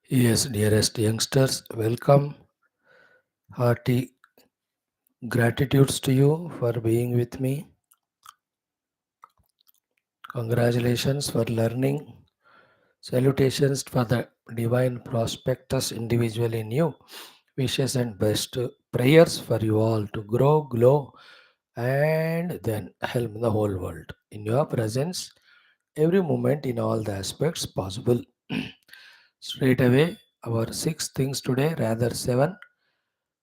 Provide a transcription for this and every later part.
Yes, dearest youngsters, welcome. Hearty gratitudes to you for being with me. Congratulations for learning. Salutations for the divine prospectus individual in you. Wishes and best prayers for you all to grow, glow, and then help the whole world. In your presence, every moment in all the aspects possible. Straight away, our six things today, rather seven.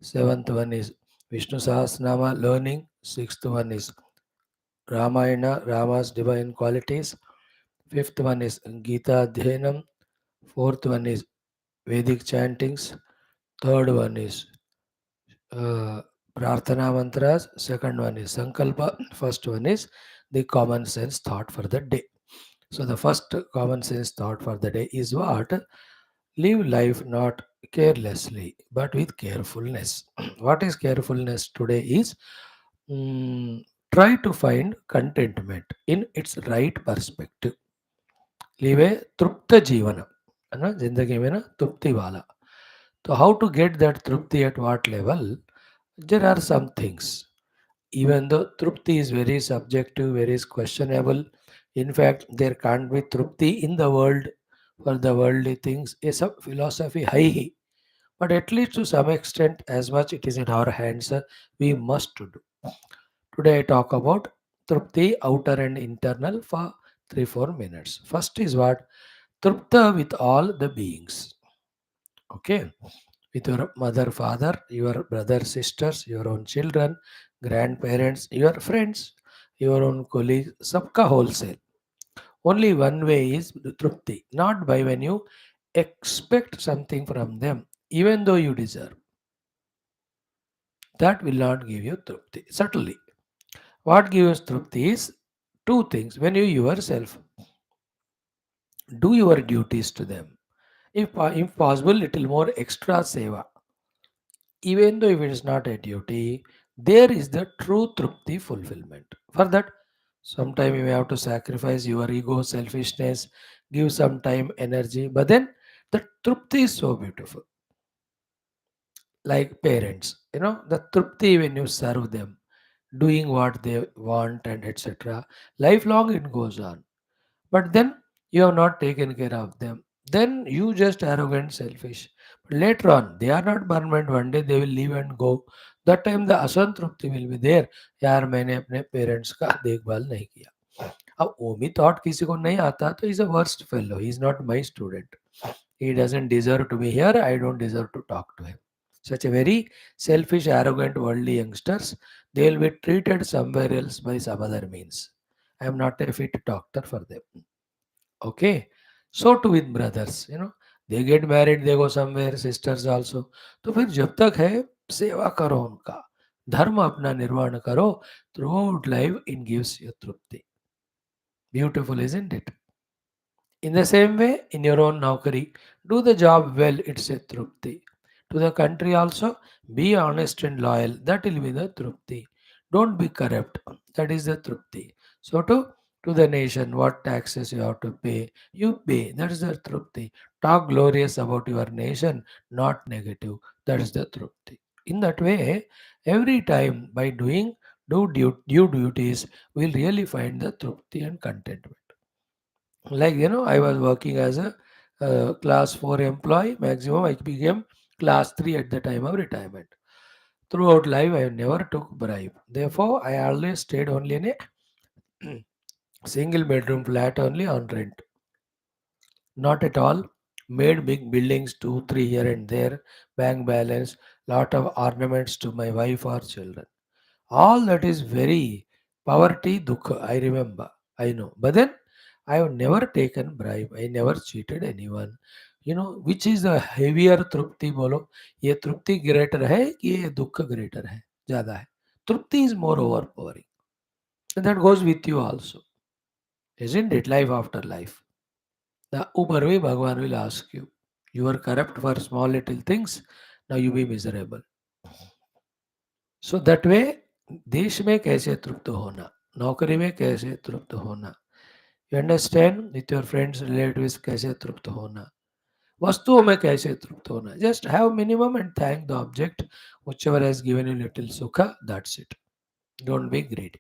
Seventh one is Vishnu Sahasranama learning. Sixth one is Ramayana, Rama's divine qualities. Fifth one is Geetha Dhyanam. Fourth one is Vedic chantings. Third one is uh, Prarthana mantras. Second one is Sankalpa. First one is the common sense thought for the day. So the first common sense thought for the day is what? Live life not carelessly but with carefulness. What is carefulness today is mm, try to find contentment in its right perspective. Live a trupta jivana. है ना जिंदगी में ना तृप्ति वाला. So how to get that trupti at what level? There are some things. Even though trupti is very subjective, very questionable, in fact, there can't be trupti in the world for the worldly things. Is a philosophy high, but at least to some extent, as much it is in our hands, we must to do. Today I talk about trupti, outer and internal, for 3 4 minutes. First is what? Trupta with all the beings. Okay, with your mother, father, your brother, sisters, your own children, grandparents, your friends, your own colleagues, sabka wholesale. Only one way is trupti, not by when you expect something from them, even though you deserve. That will not give you trupti. Certainly. What gives trupti is two things. When you yourself do your duties to them, if possible, little more extra seva. Even though if it is not a duty, there is the true trupti fulfillment. For that, sometime you may have to sacrifice your ego, selfishness, give some time, energy, but then the trupti is so beautiful. Like parents, the trupti when you serve them, doing what they want and etc. Lifelong it goes on. But then you have not taken care of them. Then you just arrogant, selfish. But later on, they are not permanent. One day they will leave and go. That time the असंतृप्ति will be there. यार मैंने अपने parents का देखभाल नहीं किया. अब वो भी थॉट किसी को नहीं आता तो is a worst fellow. He is not my student. He doesn't deserve to be here. I don't deserve to talk to him. Such a very selfish, arrogant, worldly youngsters, they will be treated somewhere else by some other means. I am not a fit doctor for them. Okay. So too with brothers, they get married, they go somewhere, sisters also. तो फिर जब तक है सेवा करो उनका, धर्म अपना निर्वाण करो, throughout life it gives you trupti. Beautiful, isn't it? In the same way, in your own naukari, do the job well, it's a trupti. To the country also, be honest and loyal, that will be the trupti. Don't be corrupt, that is the trupti. So to the nation, what taxes you have to pay, you pay, that is the trupti. Talk glorious about your nation, not negative, that is the trupti. In that way, every time by doing due duties, we'll really find the trupti and contentment. Like, I was working as a class 4 employee. Maximum I became class 3 at the time of retirement. Throughout life, I never took bribe. Therefore, I always stayed only in a single bedroom flat only on rent. Not at all. Made big buildings, 2, 3 here and there, bank balance, lot of ornaments to my wife or children. All that is very poverty, dukha. I remember. I know. But then I have never taken bribe. I never cheated anyone. Which is the heavier trupti बोलो. ये तृप्ति greater है कि ये दुख greater है ज़्यादा है. Trupti is more overpowering. And that goes with you also. Isn't it? Life after life. The ऊपर भी भगवान will ask you. You were corrupt for small little things, now you be miserable. So that way देश में कैसे तृप्त होना, नौकरी में कैसे तृप्त होना, you understand, with your friends relatives कैसे तृप्त होना, वस्तुओं में कैसे तृप्त होना. Just have minimum and thank the object which ever has given you little sukha. That's it. Don't be greedy.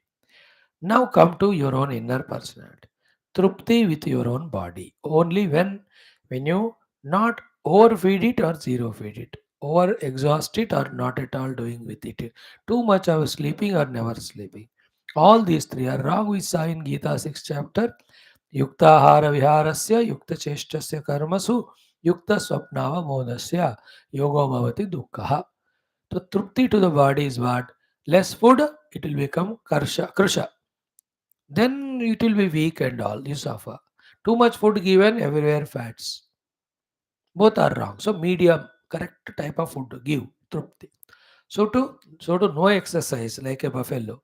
Now come to your own inner personality. Trupti with your own body. Only when you not overfeed it or zero feed it. Over exhaust it or not at all doing with it. Too much of sleeping or never sleeping. All these three are wrong. We saw in Gita 6th chapter. Yukta hara viharasya, yukta cheshtasya karmasu, yukta swapnava modasya, yoga bhavati dukkha. So trupti to the body is what? Less food, it will become krusha. Then it will be weak and all, you suffer. Too much food given, everywhere fats. Both are wrong. So medium, correct type of food give trupti. So to no exercise like a buffalo,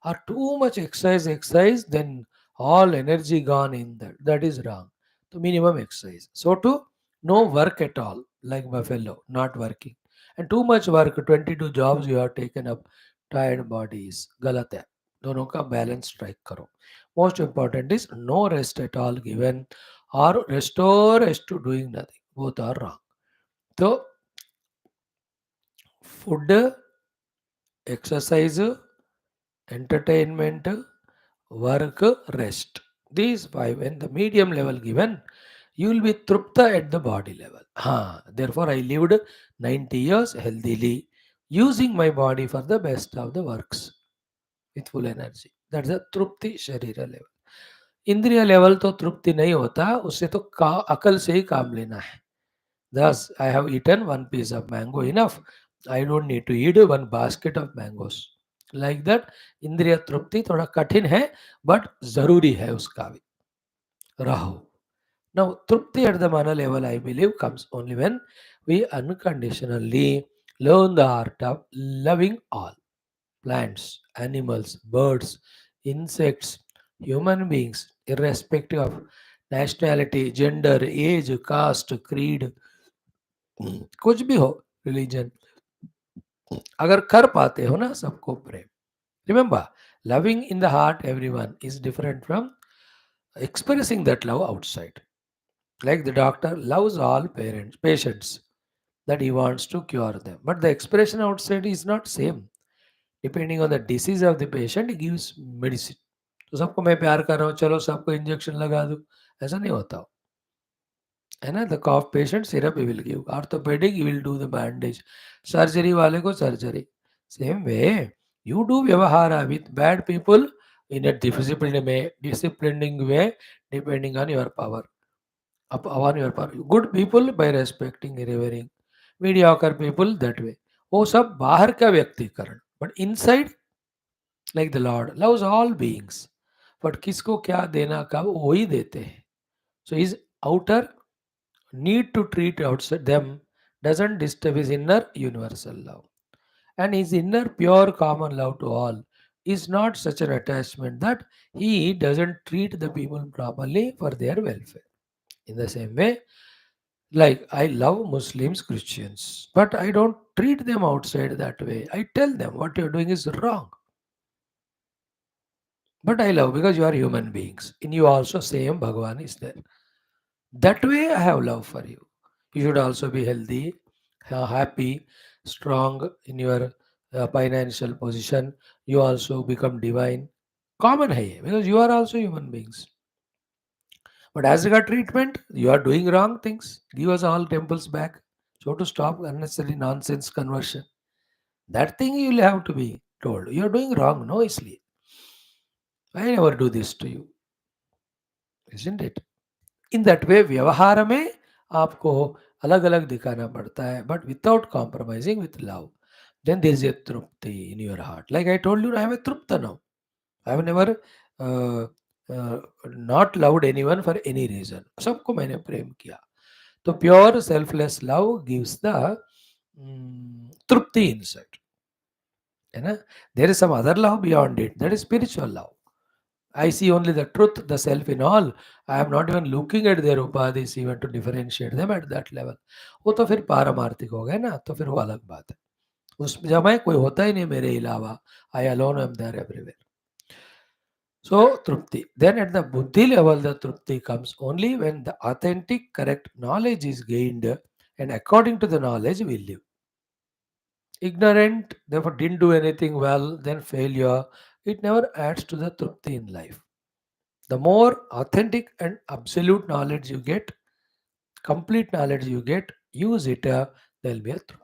or too much exercise, then all energy gone in that. That is wrong. So minimum exercise. So to no work at all, like buffalo, not working. And too much work, 22 jobs you have taken up, tired bodies, galat hai. दोनों का balance strike करो. Most important is no rest at all given or restore as to doing nothing. Both are wrong. So food, exercise, entertainment, work, rest. These five, when the medium level given, you will be trupta at the body level. Therefore, I lived 90 years healthily, using my body for the best of the works with full energy. That's the trupti sharira level. इंद्रिय level तो तृप्ति नहीं होता, उससे तो अकल से ही काम लेना है. Thus, I have eaten one piece of mango enough. I don't need to eat one basket of mangoes. Like that, इंद्रिय तृप्ति थोड़ा कठिन है, but जरूरी है उसका भी. रहो. Now, trupti at the mana level, I believe, comes only when we unconditionally learn the art of loving all plants, animals, birds, insects, human beings, irrespective of nationality, gender, age, caste, creed, कुछ भी हो, religion. अगर कर पाते हो ना सबको प्रेम. Remember, loving in the heart everyone is different from expressing that love outside. Like the doctor loves all patients that he wants to cure them. But the expression outside is not same. Depending on the disease of the patient, he gives medicine. तो सबको मैं प्यार कर रहा हूँ, चलो सबको injection लगा दूँ, ऐसा नहीं होता. है ना, the cough patient syrup he will give, orthopaedic he will do the bandage, surgery वाले को surgery. Same way you do व्यवहार with bad people in a disciplining way, depending on your power, upon your power. Good people by respecting, revering. Mediocre people that way. वो सब बाहर का व्यक्तिकरण. But inside, like the Lord loves all beings. But किसको क्या देना कब वही देते हैं. So his outer need to treat outside them doesn't disturb his inner universal love. And his inner pure common love to all is not such an attachment that he doesn't treat the people properly for their welfare. In the same way, like I love Muslims, Christians, but I don't treat them outside that way. I tell them what you're doing is wrong. But I love because you are human beings. In you also same Bhagavan is there. That way I have love for you. You should also be healthy, happy, strong in your financial position. You also become divine. Common hai because you are also human beings. But as regard treatment, you are doing wrong things. Give us all temples back. So to stop unnecessary nonsense conversion. That thing you will have to be told. You are doing wrong, no, isliye. I never do this to you. Isn't it? In that way व्यवहार में आपको अलग अलग दिखाना पड़ता है, but without compromising with love. Then there is a tripti in your heart. Like I told you, I have a tript now. I have never not loved anyone for any reason. सबको मैंने प्रेम किया. तो pure selfless love gives the tripti inside. है ना. There is some other love beyond it, that is spiritual love. I see only the truth, the self in all. I am not even looking at their upadhis even to differentiate them at that level. वो तो फिर पारमार्थिक हो गए ना, तो फिर वो अलग बात है. उस जगह कोई होता ही नहीं मेरे अलावा. I alone am there everywhere. So trupti. Then at the buddhi level, the trupti comes only when the authentic, correct knowledge is gained, and according to the knowledge we live. Ignorant, therefore didn't do anything well, then failure. It never adds to the trupti in life. The more authentic and absolute knowledge you get, complete knowledge you get, use it, there will be a trupti.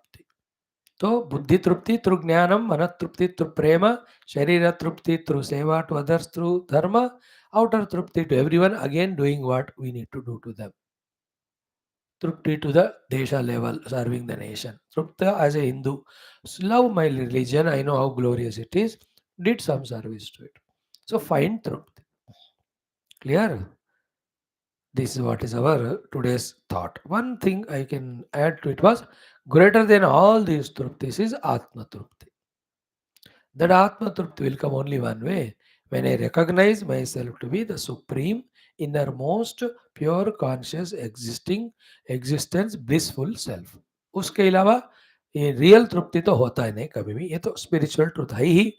So, buddhi trupti through jnanam, mana trupti through prema, sharira trupti through seva to others through dharma, outer trupti to everyone, again doing what we need to do to them. Trupti to the desha level, serving the nation. Trupta as a Hindu, love my religion, I know how glorious it is, did some service to it. So, find trupti. Clear? This is what is our today's thought. One thing I can add to it was greater than all these truptis is Atma Trupti. That Atma Trupti will come only one way when I recognize myself to be the supreme, innermost, pure, conscious, existing, existence, blissful self. उसके अलावा ये real तृप्ति तो होता है नहीं कभी भी. ये तो स्पिरिचुअल ट्रुथ है ही.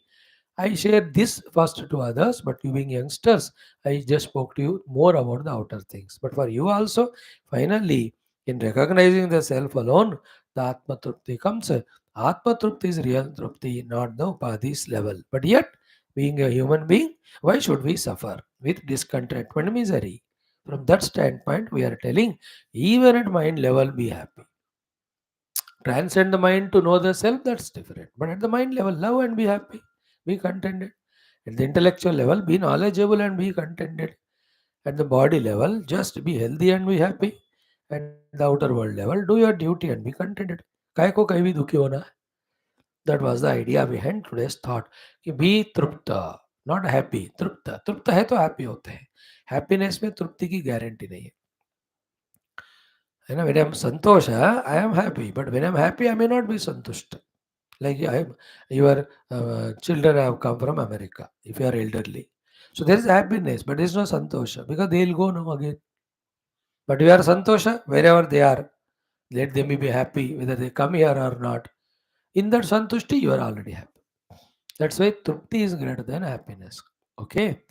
I share this first to others, but you being youngsters, I just spoke to you more about the outer things. But for you also, finally, in recognizing the self alone, the Atma Trupti comes. Atma Trupti is real Trupti, not the Upadhi's level. But yet, being a human being, why should we suffer with discontentment and misery? From that standpoint, we are telling, even at mind level, be happy. Transcend the mind to know the self, that's different. But at the mind level, love and be happy, be contented. At the intellectual level, be knowledgeable and be contented. At the body level, just be healthy and be happy. At the outer world level, do your duty and be contented. काय को कहीं भी दुखी होना है. That was the idea behind today's thought. कि be तृप्त, not happy. तृप्त तृप्त है तो happy होते हैं. Happiness में तृप्ति की गारंटी नहीं है. है ना. When I'm santosha, I am happy. But when I'm happy, I may not be santusht. Like your children have come from America, if you are elderly. So there is happiness, but there is no santosha because they will go now again. But you are santosha wherever they are. Let them be happy whether they come here or not. In that santushti, you are already happy. That's why trupti is greater than happiness. Okay.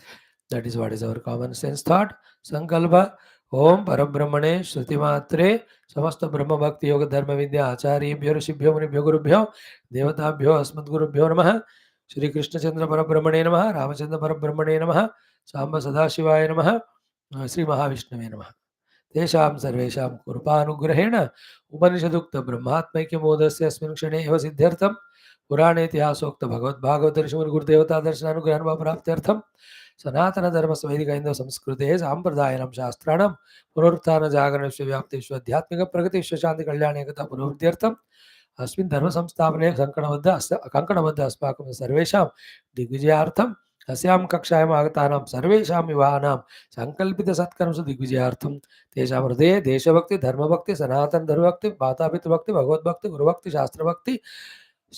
That is what is our common sense thought. Sankalpa. Om Parabrahmane Shrutimatre Samasta Brahma Bhakti Yoga Dharma Vidya Acharya Bhyo Rishibhyo Munibhyo Gurubhyo Devatabhyo Asmadgurubhyo Namaha Shri Krishna Chandra Parabrahmane Namaha Ramachandra Parabrahmane Namaha Samba Sadashivaya Namaha Sri Mahavishnuve Namaha तेषां सर्वेषां कृपानुग्रहेण उपनिषदुक्तब्रह्मात्मैक्यमोदस्य अस्मिन् क्षणे एव सिद्ध्यर्थं पुराणेतिहासोक्त भगवद्भागवतऋषिमुनिगुरुदेवतादर्शनानुग्रहं वा प्राप्त्यर्थं सनातनधर्मस्वैदिकैन्दवसंस्कृतेः साम्प्रदायिनां शास्त्राणां पुनरुत्थानजागरणस्य व्याप्तिषु आध्यात्मिकप्रगतिषु शान्तिकल्याणेकता पुनरुद्धत्यर्थम् अस्मिन् धर्मसंस्थापने कङ्कणबद्ध अस्माकं सर्वेषां दिग्विजयार्थम् अस्यां कक्षायाम् आगतानां सर्वेषां युवानां सङ्कल्पितसत्कर्मसु दिग्विजयार्थं तेषां हृदये देशभक्ति धर्मभक्ति सनातन धर्मभक्ति मातापितृभक्ति भगवद्भक्ति गुरुभक्ति शास्त्रभक्ति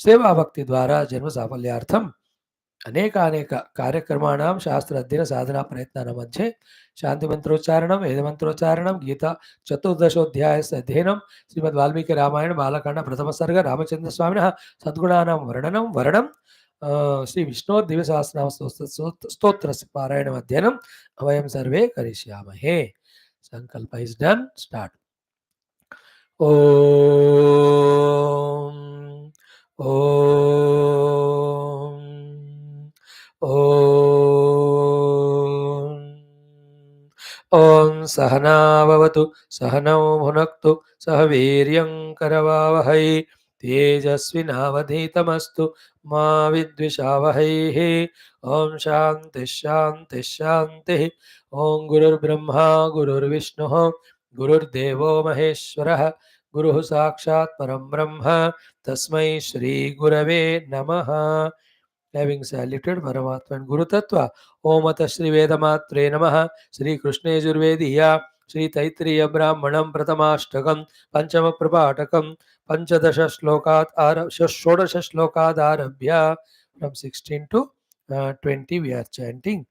सेवाभक्ति द्वारा जन्म साफल्यार्थम् अनेकानेक कार्यक्रमाणां शास्त्र अध्ययन साधना प्रयत्नानां मध्ये शांति मंत्रोच्चारणं वेद मंत्रोच्चारणं गीता चतुर्दशोध्यायस्य अध्ययनं श्रीमद् वाल्मीकि रामायण बालकांड प्रथम सर्ग रामचंद्र स्वामिनः सद्गुणानां वर्णनं श्री विष्णु दिव्य सहस्रनाम स्तोत्रस्य पारायणम् अध्ययनं वयं सर्वे करिष्यामहे. संकल्प is done. Start. Om Om Om Om सहना भवतु सहनौ भुनक्तु सह वीर्यं करवावहै तेजस्विनावधीतमस्तु मा विद्विषावहैः. ओम शांति शांति शांति. ओम गुरुर्ब्रह्मा गुरुर्विष्णुः गुरुर्देवो महेश्वरः गुरुः साक्षात् परं ब्रह्म तस्मै श्री गुरवे नमः. Having saluted Paramatma and Guru Tattva, Om Ata Shri Vedamatre Namaha, Shri Krishna Yajurvediya, Shri Taittiriya Brahmanam Prathamashtakam, Panchama Prabhatakam, Panchadasha Shlokat, Shodasha Shlokat Arabhya. From 16 to 20 we are chanting.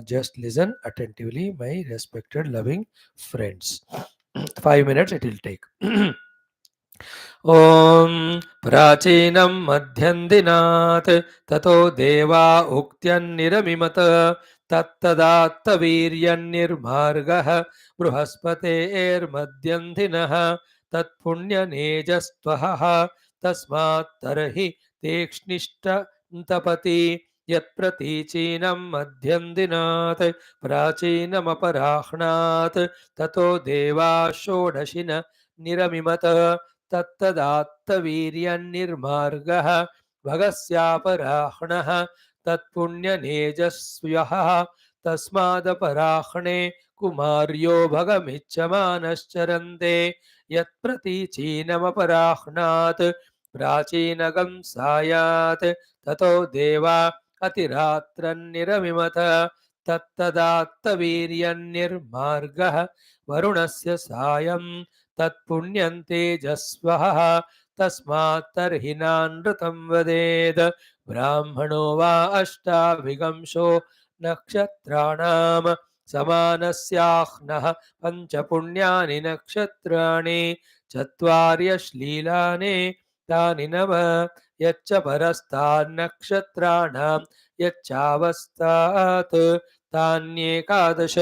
Just listen attentively, my respected, loving friends. 5 minutes it will take. ॐ प्राचीनं मध्यन्दिनात् ततो देवा उक्त्यन्निरमिमत तत्तदात्तवीर्यन्निर्मार्गः बृहस्पतेर्मध्यन्दिनः तत्पुण्यनेजस्त्वहः तस्मात् तर्हि तेक्ष्णिष्टन्तपति यत्प्रतीचीनं मध्यन्दिनात् प्राचीनमपराह्णात् ततो देवा षोडशिन निरमिमत तत्तदात्तवीर्यन्निर्मार्गः भगस्यापराह्णः तत्पुण्यनेजस्व्यः तस्मादपराह्णे कुमार्यो भगमिच्छमानश्चरन्ते यत्प्रतीचीनमपराह्णात् प्राचीनगं सायात् ततो देवा अतिरात्रन्निरमिमत तत्तदात्तवीर्यन्निर्मार्गः वरुणस्य सायं तत्पुण्यं तेजस्वः तस्मात् तर्हि नानृतं वदेत् ब्राह्मणो वा अष्टाभिगंशो नक्षत्राणां समानस्याह्नः पञ्चपुण्यानि नक्षत्राणि चत्वार्यश्लीलानि तानि नव यच्च परस्तान्नक्षत्राणां यच्चावस्तात् तान्येकादश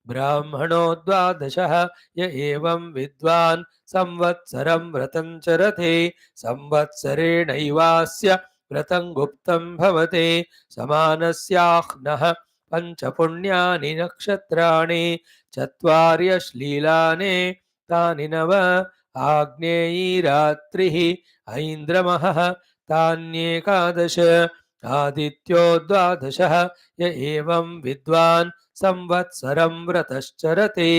ब्राह्मणो द्वादशः य एवं विद्वान् संवत्सरं व्रतं चरते संवत्सरेणैवास्य व्रतं गुप्तं भवते समानस्याह्नः पञ्चपुण्यानि नक्षत्राणि चत्वार्यश्लीलानि तानि नव आग्नेयी रात्रिः ऐन्द्रमः तान्येकादश आदित्यो द्वादशः य एवं विद्वान् संवत्सरं व्रतश्चरते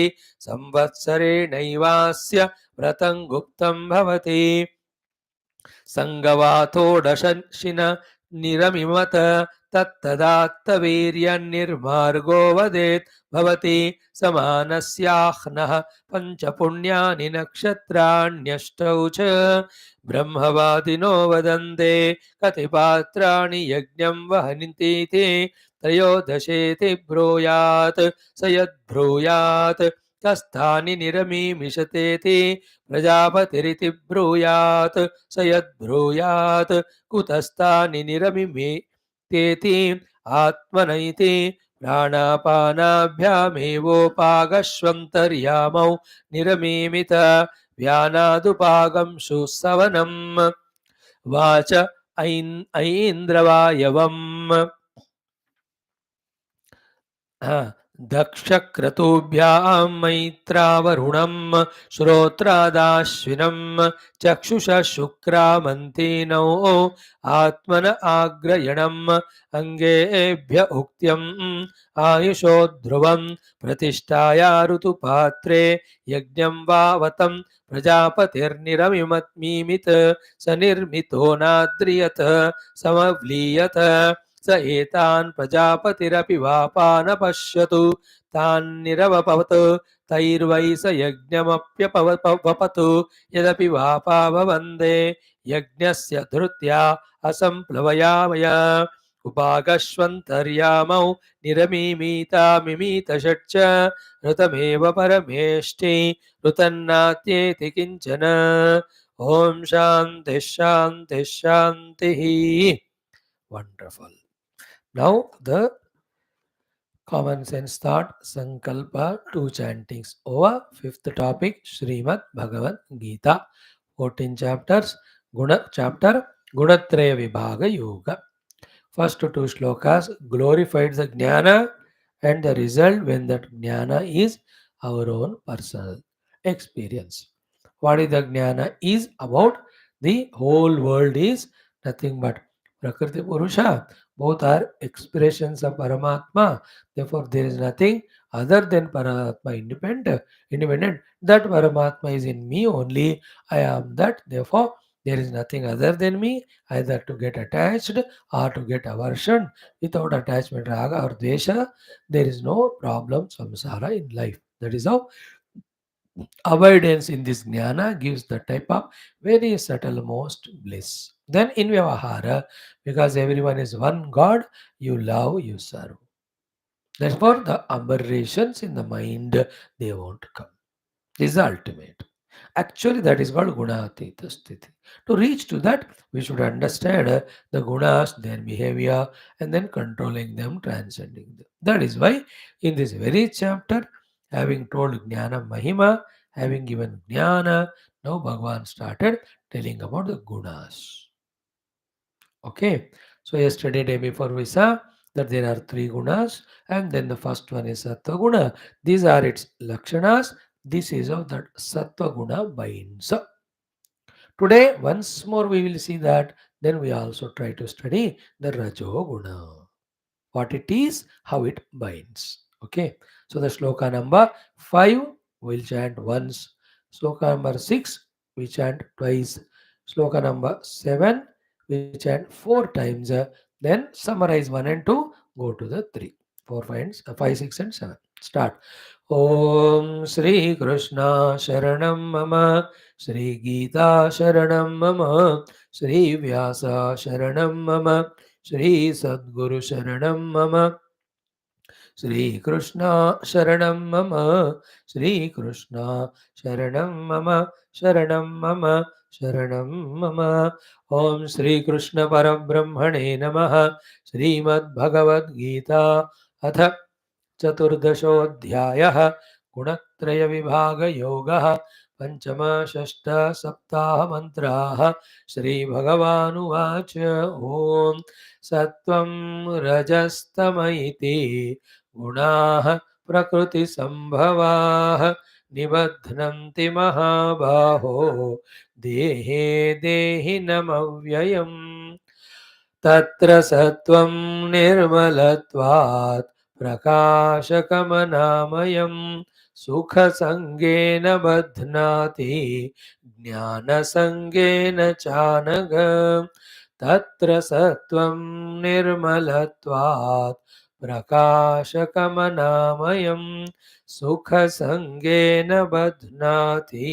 संवत्सरेणैवास्य व्रतं गुप्तं भवति सङ्गवातोडशशिन निरमिमत तत्तदात्तवीर्यन्निर्मार्गो वदेत् भवति समानस्याह्नः पञ्चपुण्यानि नक्षत्राण्यष्टौ च ब्रह्मवादिनो वदन्ते कतिपात्राणि यज्ञं वहन्तीति त्रयोदशेति ब्रूयात् स यद्ब्रूयात् कस्थानि निरमीमिषतेति प्रजापतिरिति ब्रूयात् स यद्ब्रूयात् कुतस्तानि निरमिमे तेति आत्मनैति प्राणापानाभ्यामेवोपागश्वन्तर्यामौ निरमीमित व्यानादुपागंशु सवनम् वाच ऐन्द्रवायवम् दक्षक्रतुभ्यां मैत्रावरुणं श्रोत्रादाश्विनं चक्षुषः शुक्रामन्तीनौ आत्मन आग्रयणम् अङ्गेभ्य उक्त्यम् आयुषो ध्रुवं प्रतिष्ठाया ऋतुपात्रे यज्ञं वावतं प्रजापतिर्निरमिमत् स निर्मितो नाद्रियत समव्लीयत स एतान् प्रजापतिरपि वापानपश्यतु तान्निरवपवत् तैर्वै स यज्ञमप्यपवपतु यदपि वापा भवन्ते यज्ञस्य धृत्या असम्प्लवयामय उपागश्वन्तर्यामौ निरमीमीतामिमीतषट्च ऋतमेव परमेष्टि ऋतन्नात्येति किञ्चन ॐ शान्तिः शान्तिः शान्तिः. Wonderful. Now the common sense thought Sankalpa 2 chantings over fifth topic Srimad Bhagavad Gita 14 chapters Guna chapter Gunatraya Vibhaga Yoga. First two shlokas glorified the jnana and the result when that jnana is our own personal experience. What is the jnana is about? The whole world is nothing but Prakriti Purusha. Both are expressions of Paramatma. Therefore, there is nothing other than Paramatma independent. Independent. That Paramatma is in me only. I am that. Therefore, there is nothing other than me, either to get attached or to get aversion. Without attachment, raga or dvesha, there is no problem, samsara in life. That is how avoidance in this jnana gives the type of very subtle most bliss. Then in Vyavahara, because everyone is one God, you love, you serve. Therefore, the aberrations in the mind, they won't come. This is the ultimate. Actually, that is called Gunatita Sthiti. To reach to that, we should understand the Gunas, their behavior, and then controlling them, transcending them. That is why, in this very chapter, having told Jnana Mahima, having given Jnana, now Bhagavan started telling about the Gunas. Okay, so yesterday, day before we saw that there are three gunas, and then the first one is Sattva guna. These are its lakshanas. This is how that Sattva guna binds. Today, once more, we will see that. Then we also try to study the Rajo guna, what it is, how it binds. Okay, so the shloka number 5 we'll chant once, shloka number 6 we chant twice, shloka number 7 we chant 4 times, then summarize 1 and 2, go to the 3, 4, 5, 6 and 7. Start. Om Shri Krishna Sharanam Mama, Shri Geetha Sharanam Mama, Shri Vyasa Sharanam Mama, Shri Sadguru Sharanam Mama, Shri Krishna Sharanam Mama, Shri Krishna Sharanam Mama, Sharanam Mama, Sharanam Mama. Om Shri Krishna Parabrahmane Namaha, Srimad Bhagavad Gita, अथ चतुर्दशोऽध्यायः गुणत्रयविभागयोगः पञ्चम षष्ठ सप्ताहमन्त्राः श्रीभगवानुवाच ॐ सत्त्वं रजस्तम इति गुणाः प्रकृतिसम्भवाः निबध्नन्ति महाबाहो देहे देहिनमव्ययम् तत्र सत्त्वं निर्मलत्वात् प्रकाशकमनामयं सुखसङ्गेन बध्नाति ज्ञानसङ्गेन चानघ तत्र सत्त्वं निर्मलत्वात् प्रकाशकमनामयं सुखसङ्गेन बध्नाति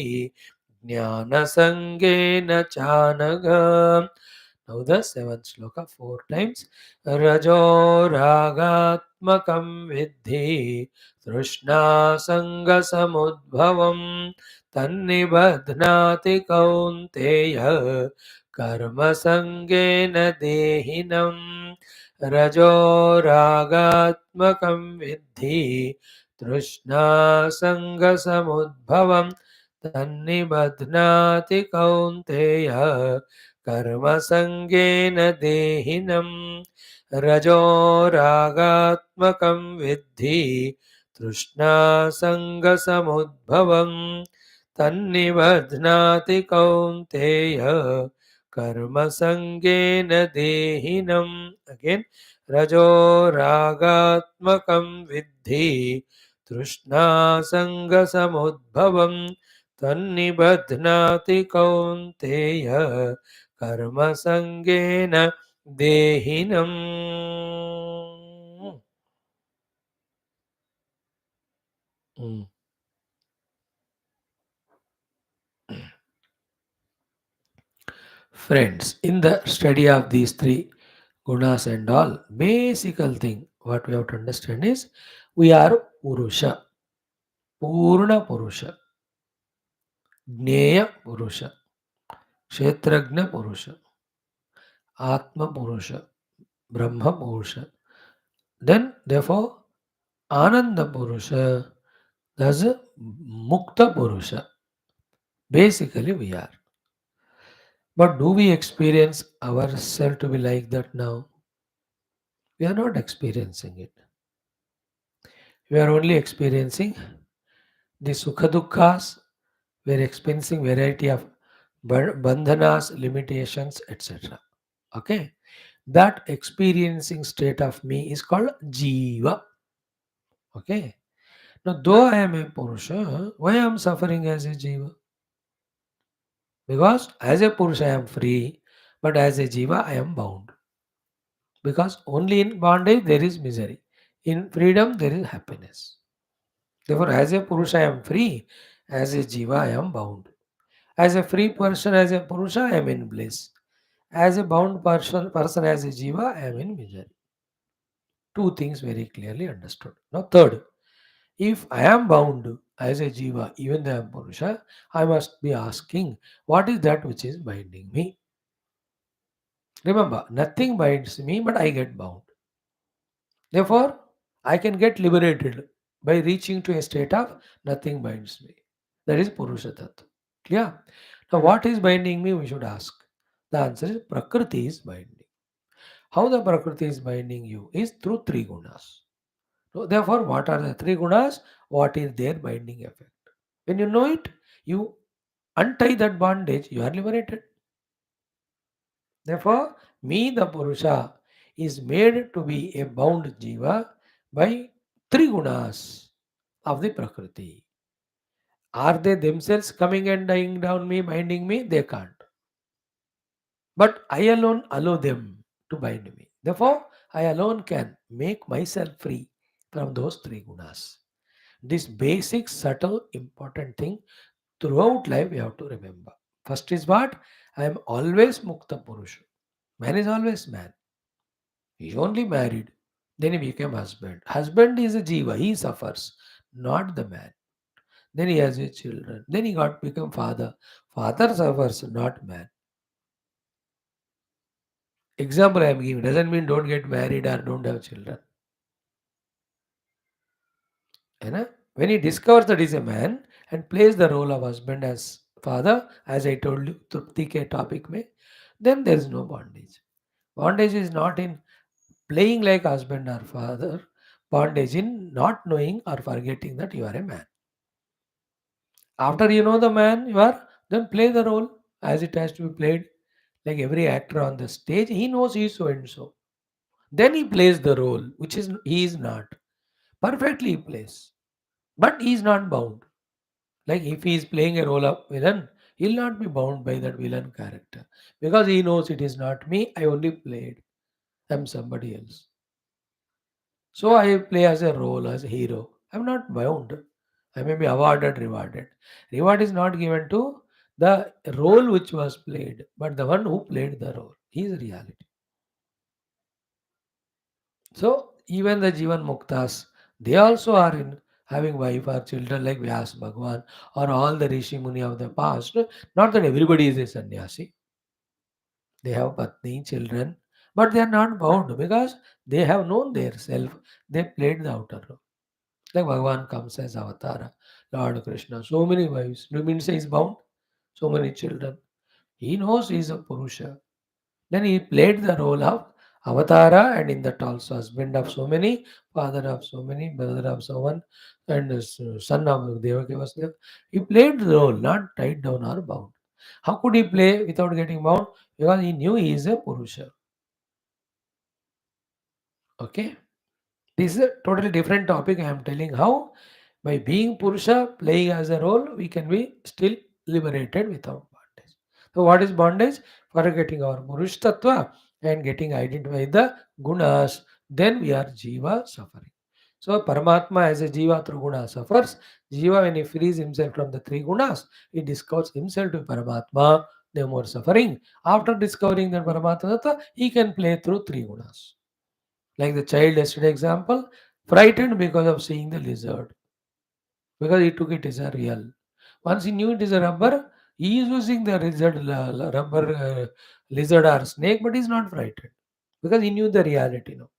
ज्ञानसङ्गेन चानघ. Now the seventh shloka 4 times. Rajo ragatmakam vidhi trishna sanga samudbhavam tannibadhnati kaunteya karma sangena dehinam. Rajo ragatmakam vidhi trishna sanga samudbhavam tannibadhnati kaunteya कर्मसङ्गेन देहिनं रजो रागात्मकं विद्धि तृष्णासङ्गसमुद्भवं तन्निबध्नाति कौन्तेय कर्मसङ्गेन देहिनम्. Again, रजो रागात्मकं विद्धि तृष्णासङ्गसमुद्भवं तन्निबध्नाति कौन्तेय कर्मसङ्गेन देहिनम्. Mm. Friends, in the study of these three gunas and all, basic thing what we have to understand is we are Purusha, Purna Purusha, Jnaya Purusha, Kshetrajna Purusha, Atma Purusha, Brahma Purusha. Then, therefore, Ananda Purusha, thus Mukta Purusha. Basically, we are. But do we experience ourselves to be like that now? We are not experiencing it. We are only experiencing the Sukha Dukkhas. We are experiencing variety of bandhanas, limitations, etc. Okay? That experiencing state of me is called Jiva. Okay? Now, though I am a Purusha, why I am suffering as a Jiva? Because as a Purusha I am free, but as a Jiva I am bound. Because only in bondage there is misery. In freedom there is happiness. Therefore, as a Purusha I am free, as a Jiva I am bound. As a free person, as a Purusha I am in bliss. As a bound person as a Jiva I am in misery. Two things very clearly understood. Now, third, if I am bound as a jiva, even though I am Purusha, I must be asking, what is that which is binding me? Remember, nothing binds me, but I get bound. Therefore, I can get liberated by reaching to a state of nothing binds me. That is Purusha Tattva. Clear? Now, what is binding me? We should ask. The answer is Prakriti is binding. How the Prakriti is binding you is through three gunas. So, therefore, what are the three gunas? What is their binding effect? When you know it, you untie that bondage, you are liberated. Therefore, me, the Purusha, is made to be a bound jiva by three gunas of the Prakriti. Are they themselves coming and dying down me, binding me? They can't. But I alone allow them to bind me. Therefore, I alone can make myself free from those three gunas. This basic, subtle, important thing throughout life we have to remember. First is what? I am always Mukta Purusha. Man is always man. He is only married. Then he became husband. Husband is a jiva. He suffers, not the man. Then he has his children. Then he got become father. Father suffers, not man. Example I am giving doesn't mean don't get married or don't have children. You know? When he discovers that he is a man and plays the role of husband as father, as I told you, Trupti ke topic mein, then there is no bondage. Bondage is not in playing like husband or father. Bondage in not knowing or forgetting that you are a man. After you know the man you are, then play the role as it has to be played. Like every actor on the stage, he knows he is so and so. Then he plays the role, which is he is not. Perfectly he plays. But he is not bound. Like if he is playing a role of villain, he'll not be bound by that villain character. Because he knows it is not me, I only played. I'm somebody else. So I play as a role, as a hero. I'm not bound. I may be awarded, rewarded. Reward is not given to the role which was played, but the one who played the role. He is reality. So even the Jivan Muktas, they also are in having wife or children like Vyas Bhagwan or all the Rishi Muni of the past. Not that everybody is a sannyasi. They have patni, children, but they are not bound because they have known their self. They played the outer role. Like Bhagavan comes as Avatara, Lord Krishna, so many wives. Do you mean say he's bound? So many children. He knows he is a Purusha. Then he played the role of Avatara and in that also husband of so many, father of so many, brother of so one, and son of Devaki Vasudeva. He played the role, not tied down or bound. How could he play without getting bound? Because he knew he is a Purusha. Okay? This is a totally different topic. I am telling how by being Purusha, playing as a role, we can be still liberated without bondage. So, what is bondage? Forgetting our Purush Tattva and getting identified the Gunas, then we are Jiva suffering. So, Paramatma as a Jiva through Guna suffers. Jiva, when he frees himself from the three Gunas, he discovers himself to Paramatma, no more suffering. After discovering that Paramatma Tattva, he can play through three Gunas. Like the child yesterday example, frightened because of seeing the lizard, because he took it as a real. Once he knew it is a rubber, he is using the rubber lizard or snake, but he's not frightened because he knew the reality now.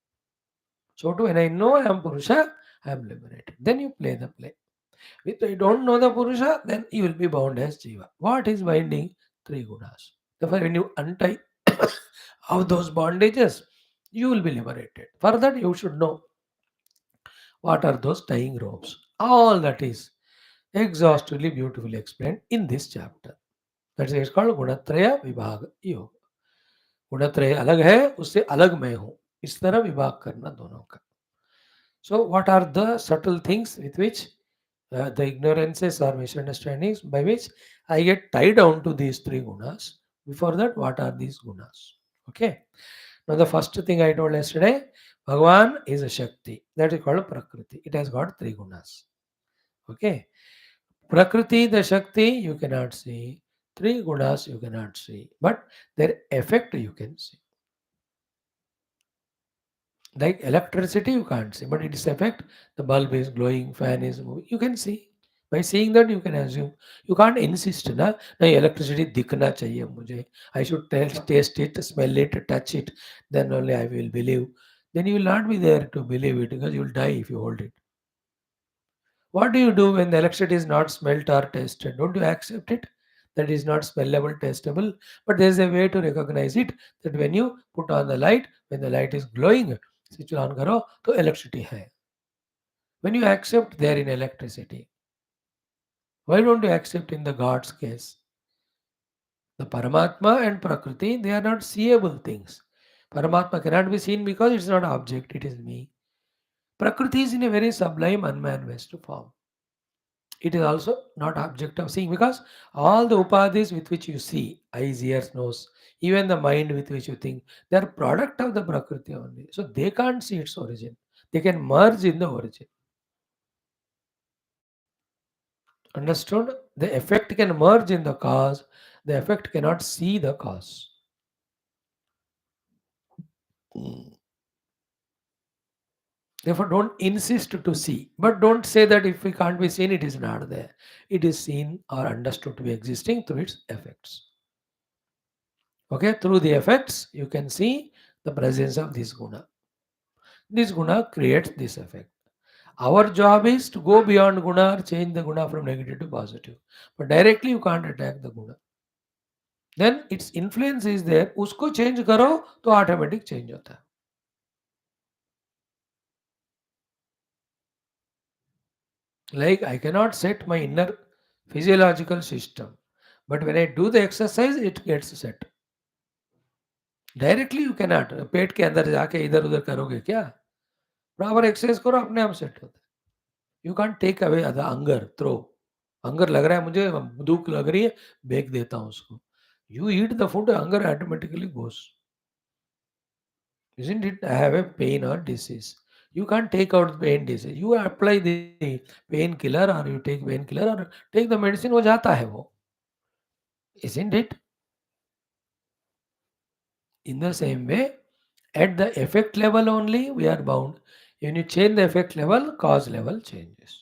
So too, when I know I am Purusha, I am liberated. Then you play the play. If I don't know the Purusha, then you will be bound as Jiva. What is binding? Three gunas. Therefore, when you untie of those bondages, you will be liberated. For that, you should know what are those tying ropes. All that is exhaustively, beautifully explained in this chapter. That's why it's called गुणत्रय विभाग योग. गुणत्रय अलग है, उससे अलग मैं हूं. इस तरह विभाग करना दोनों का. So, what are the subtle things with which the ignorances or misunderstandings by which I get tied down to these three gunas? Before that, what are these gunas? Okay. Now, the first thing I told yesterday, Bhagavan is a Shakti. That is called Prakriti. It has got three gunas. Okay. Prakriti, the Shakti, you cannot see. Three gunas you cannot see. But their effect you can see. Like electricity, you can't see, but its effect, the bulb is glowing, fan is moving, you can see. By seeing that, you can assume. You can't insist, na? No, electricity दिखना चाहिए मुझे. I should taste it, smell it, touch it. Then only I will believe. Then you will not be there to believe it because you will die if you hold it. What do you do when the electricity is not smelt or tasted? Don't you accept it? That is not smellable, tastable. But there is a way to recognize it that when you put on the light, when the light is glowing, switch on karo, to electricity hai. When you accept there in electricity, why don't you accept in the God's case? The Paramatma and Prakriti, they are not seeable things. Paramatma cannot be seen because it's not object, it is me. Prakriti is in a very sublime, unmanifest form. It is also not object of seeing because all the upadhis with which you see, eyes, ears, nose, even the mind with which you think, they are product of the Prakriti only. So they can't see its origin. They can merge in the origin. Understood? The effect can merge in the cause. The effect cannot see the cause. Mm. Therefore, don't insist to see. But don't say that if we can't be seen, it is not there. It is seen or understood to be existing through its effects. Okay, through the effects, you can see the presence of this guna. This guna creates this effect. Our job is to go beyond guna or change the guna from negative to positive. But directly you can't attack the guna. Then its influence is there. उसको change करो तो automatic change होता है. Like I cannot set my inner physiological system, but when I do the exercise, it gets set. Directly you cannot. पेट के अंदर जाके इधर उधर करोगे क्या? प्रॉपर एक्सरसाइज करो अपने आप सेट होता है. You can't take away the anger throw. Anger लग रहा है मुझे, भूख लग रही है, फेंक देता हूँ उसको. You eat the food, अंगर automatically goes. Isn't it? I have a pain or disease. You can't take out the pain disease. You apply the painkiller or you take painkiller or take the medicine, वो जाता है वो. Isn't it? In the same way, at the effect level only we are bound. When you change the effect level, cause level changes.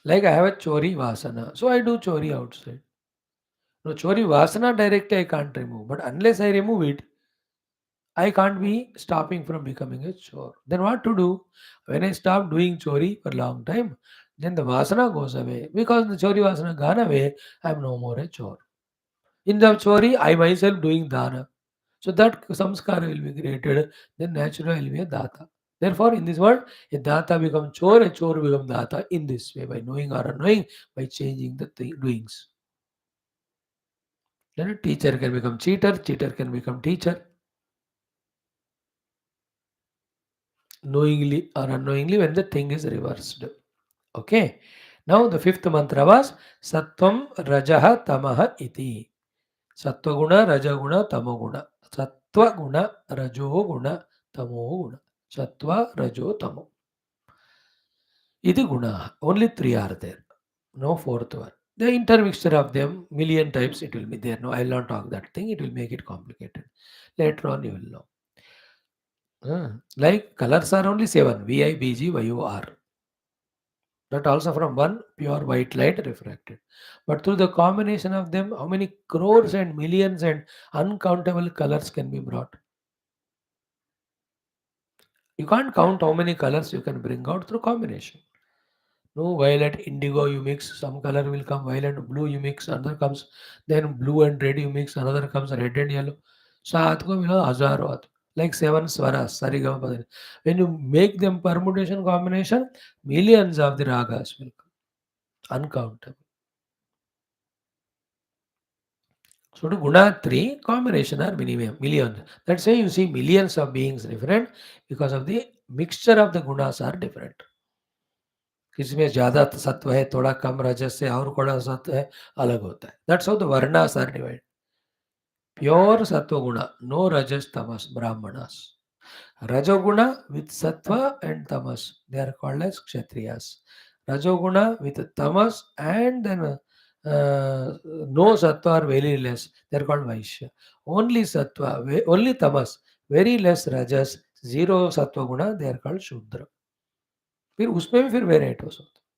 Like I have a chori vasana, so I do chori outside. No, chori vasana directly I can't remove, but unless I remove it, I can't be stopping from becoming a chore. Then what to do? When I stop doing chori for a long time, then the vasana goes away. Because the chori vasana gone away, I am no more a chore. In the chori, I myself doing dana. So that samskara will be created, then naturally I will be a data. Therefore, in this world, a data becomes chore, a chore becomes data in this way, by knowing or unknowing, by changing the doings. Then a teacher can become cheater, cheater can become teacher. Knowingly or unknowingly when the thing is reversed. Okay. Now the fifth mantra was Sattvam Rajaha Tamaha Iti. Sattva Guna, Raja Guna, Tamo Guna. Sattva Guna, Rajo Guna, Tamo Guna. Sattva, Rajo, Tamo. Iti Guna. Only three are there. No fourth one. The intermixture of them, million types it will be there. No, I will not talk that thing. It will make it complicated. Later on you will know. Like colors are only seven. VIBGYOR. That also from one pure white light refracted. But through the combination of them, how many crores and millions and uncountable colors can be brought? You can't count how many colors you can bring out through combination. No, violet, indigo you mix, some color will come, violet, blue you mix, another comes, then blue and red you mix, another comes red and yellow. सात को मिला हजारों आते. Like seven swaras, sarigama. When you make them permutation combination, millions of the ragas will come, uncountable. So to Guna 3, combination are minimum, millions. That's why you see millions of beings different because of the mixture of the gunas are different. किसी में ज़्यादा सत्व है, थोड़ा कम रजस है और थोड़ा सत्व है, अलग होता है. That's how the varnas are divided. Pure sattva guna, no rajas tamas, brahmanas. Rajoguna with sattva and tamas, they are called as kshatriyas. Rajoguna with tamas and then no sattva or very less, they are called vaishya. Only sattva, only tamas, very less rajas, zero sattva guna, they are called shudra. फिर उसमें भी फिर varieties होते हैं.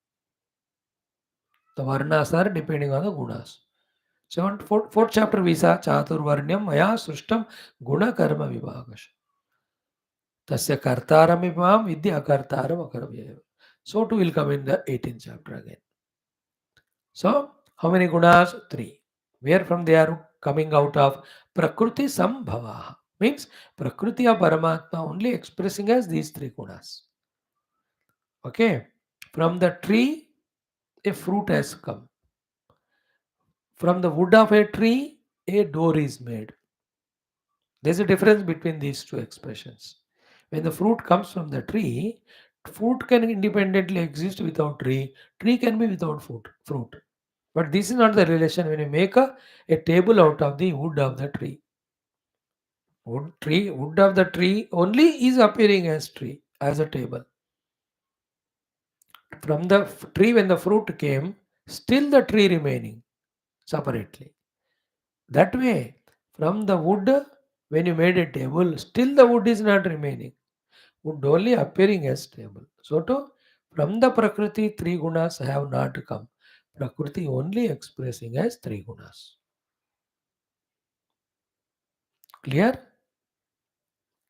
The varnas are depending on the gunas. Fourth chapter visa chaturvarnyam maya srishtam guna karma vibhagasha. Tasya kartaram imam vidya akartaram akarvyayam. So too will come in the 18th chapter again. So how many gunas? Three. Where from they are coming out of Prakriti Sambhava. Means Prakriti of Paramatma only expressing as these three gunas. Okay. From the tree, a fruit has come. From the wood of a tree, a door is made. There's a difference between these two expressions. When the fruit comes from the tree, fruit can independently exist without tree. Tree can be without fruit. But this is not the relation when you make a table out of the wood of the tree. Wood of the tree only is appearing as tree, as a table. From the tree when the fruit came, still the tree remaining separately. That way, from the wood, when you made a table, still the wood is not remaining. Wood only appearing as table. So to from the Prakriti, three gunas have not come. Prakriti only expressing as three gunas. Clear?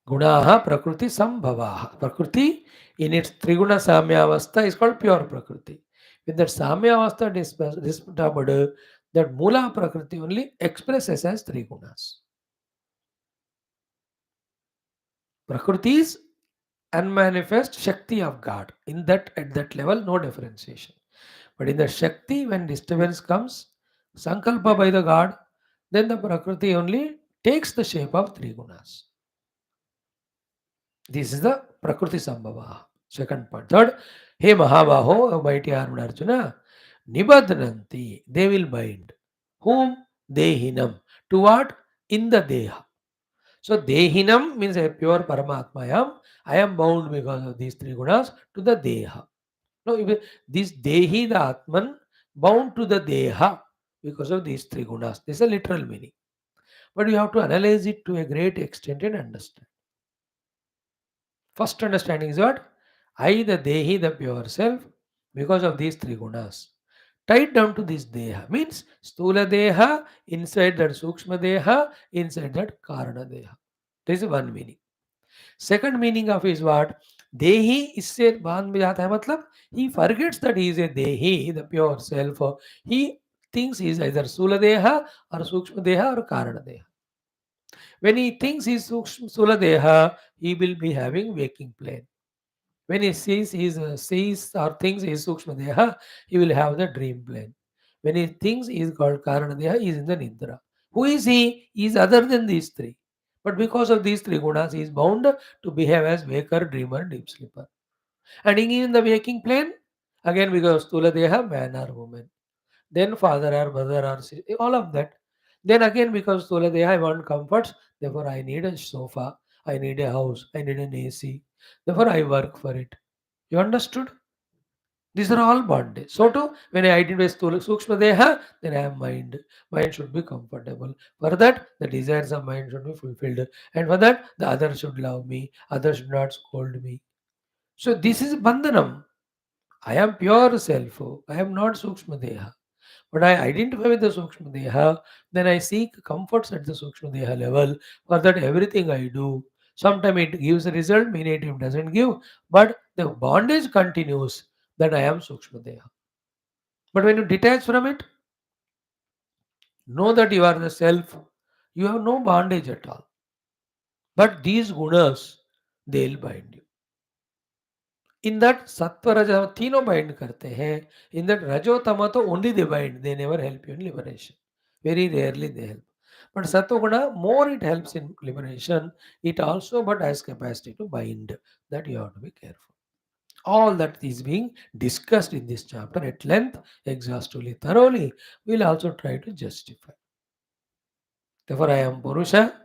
Gunaha Prakriti Sambhavaha. Prakriti in its Triguna Samyavastha is called pure Prakriti. When that Samyavastha disturbed, that Mula Prakriti only expresses as three gunas. Prakriti is unmanifest Shakti of God. In that at that level, no differentiation. But in the Shakti, when disturbance comes, Sankalpa by the God, then the Prakriti only takes the shape of three gunas. This is the Prakriti Sambhava. Second point. Third, He Mahabaho, O mighty armed Arjuna, Nibadhananti, they will bind. Whom? Dehinam. To what? In the Deha. So Dehinam means a pure Paramatma. I am bound because of these three gunas to the Deha. No, this Dehi, the Atman, bound to the Deha because of these three gunas. This is a literal meaning. But you have to analyze it to a great extent and understand. First understanding is what? I, the Dehi, the pure self, because of these three gunas. Tied down to this Deha means Stula Deha, inside that Sukshma Deha, inside that Karana Deha. This is one meaning. Second meaning of is what? Dehi इससे बाद में जाता है मतलब he forgets that he is a Dehi, the pure self. He thinks he is either Sula Deha or Sukshma Deha or Karana Deha. When he thinks he is Sula Deha, he will be having waking plane. When he sees or thinks he is Sukshma Deha, he will have the dream plane. When he thinks he is called Karana Deha, he is in the Nidra. Who is he? He is other than these three. But because of these three gunas, he is bound to behave as waker, dreamer, deep sleeper. And he is in the waking plane, again because of Stula Deha, man or woman. Then father or mother or sister, all of that. Then again because Stula Deha, I want comforts, therefore I need a sofa, I need a house, I need an AC. Therefore I work for it. You understood? These are all bondage. So too, when I identify Sthula Sukshma Deha, then I have mind. Mind should be comfortable. For that, the desires of mind should be fulfilled. And for that, the other should love me. Others should not scold me. So this is Bandhanam. I am pure self. I am not Sukshma Deha. But I identify with the Sukshma Deha, then I seek comforts at the Sukshma Deha level. For that, everything I do. Sometimes it gives a result, many it doesn't give. But the bondage continues that I am Sukshma Deha. But when you detach from it, know that you are the self, you have no bondage at all. But these gunas, they'll bind you. In that sattva raja तीनों bind करते हैं. In that rajo tama to only they bind. They never help you in liberation. Very rarely they help. But sattva guna more it helps in liberation. It also but has capacity to bind. That you have to be careful. All that is being discussed in this chapter at length, exhaustively, thoroughly. We'll also try to justify. Therefore, I am Purusha,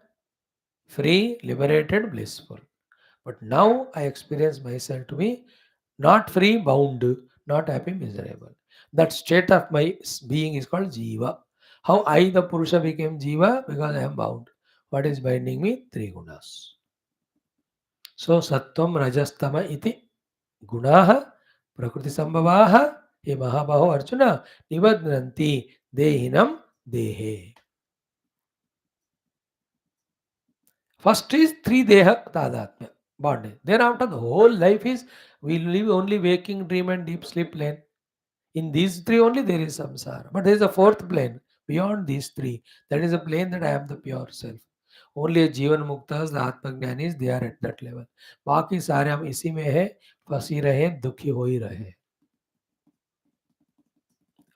free, liberated, blissful. But now I experience myself to be not free, bound, not happy, miserable. That state of my being is called Jiva. How I, the Purusha, became Jiva? Because I am bound. What is binding me? Three gunas. So Sattvam Rajastama iti Gunaha Prakriti Sambhavaha He Mahabaho Arjuna Nibadranti Dehinam Dehe. First is three Deha Tadatmya bondage. Thereafter the whole life is we live only waking, dream and deep sleep plane. In these three only there is samsara. But there is a fourth plane beyond these three. That is a plane that I am the pure self. Only जीवन मुक्तास आत्मज्ञानी they are at that level. बाकी सारे हम इसी में है, फंसी रहे, दुखी हो ही रहे.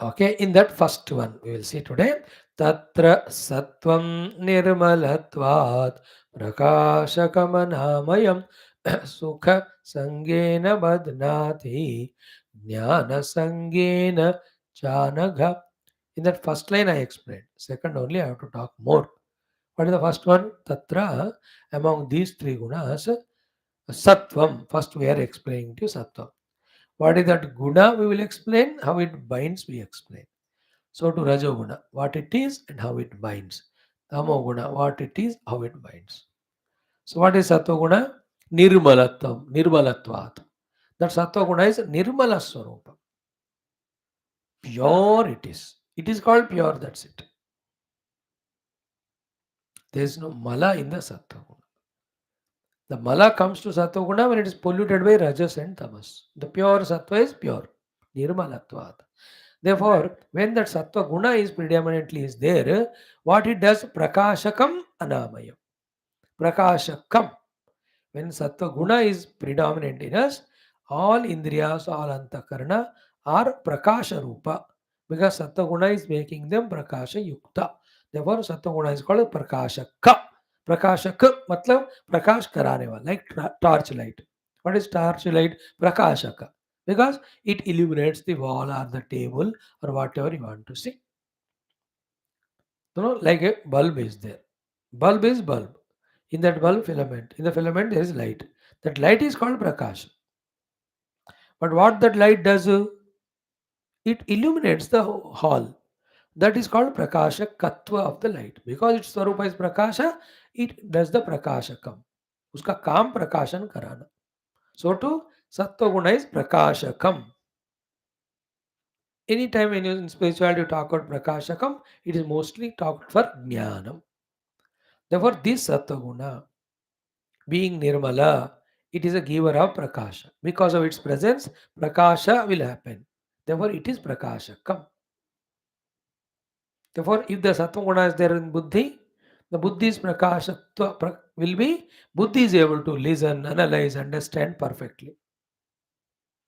Okay, in that first one we will see today. Tatra Satvam Nirmalatvat Prakashakamanhamayam Sukha Sangena Badnati Jnana Sangena Chanagha. In that first line I explained. Second only I have to talk more. What is the first one? Tatra, among these three gunas, Satvam. First we are explaining to Satvam. What is that guna? We will explain. How it binds, we explain. So to Rajoguna, what it is and how it binds. Tamoguna, what it is, how it binds. So what is Sattva-guna? Nirmalatvam, Nirmalatvat. That Sattva-guna is Nirmala Swarupa. Pure it is. It is called pure, that's it. There is no mala in the Sattva-guna. The mala comes to Sattva-guna when it is polluted by Rajas and Tamas. The pure Sattva is pure. Nirmalatvat. Therefore, when that Sattva Guna is predominantly is there, what it does? Prakashakam Anamayam. Prakashakam. When Sattva Guna is predominant in us, all Indriyas, all Antakarana are Prakasha Rupa. Because Sattva Guna is making them Prakasha Yukta. Therefore, Sattva Guna is called Prakashaka. Prakashaka matlab Prakash karane wala, like torch light. What is torch light? Prakashaka. Because it illuminates the wall or the table or whatever you want to see. Like a bulb is there. Bulb is bulb. In that bulb filament. In the filament there is light. That light is called prakash. But what that light does, it illuminates the hall. That is called prakasha katva of the light. Because its swarupa is prakasha, it does the prakashakam. Uska काम प्रकाशन कराना. So to sattva guna is prakashakam. Anytime when you in spirituality you talk about prakashakam, it is mostly talked for jnanam. Therefore, this sattva guna being nirmala, it is a giver of prakasha. Because of its presence, prakasha will happen. Therefore, it is prakashakam. Therefore, if the sattva guna is there in buddhi, the buddhi's prakashatva will be, buddhi is able to listen, analyze, understand perfectly.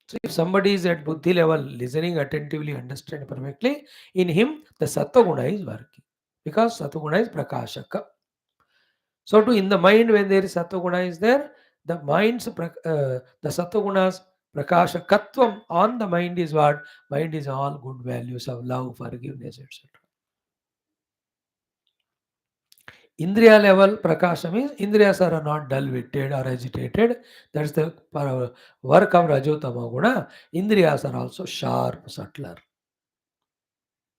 So if somebody is at buddhi level, listening attentively, understand perfectly, in him the sattva guna is working. Because sattva guna is prakashaka. So to in the mind when there is sattva guna is there, the the sattva guna's prakashakatvam on the mind is what? Mind is all good values of love, forgiveness, etc. Indriya level prakasha means Indriyas are not dull-witted or agitated. That's the work of Rajotama Guna. Indriyas are also sharp, subtler.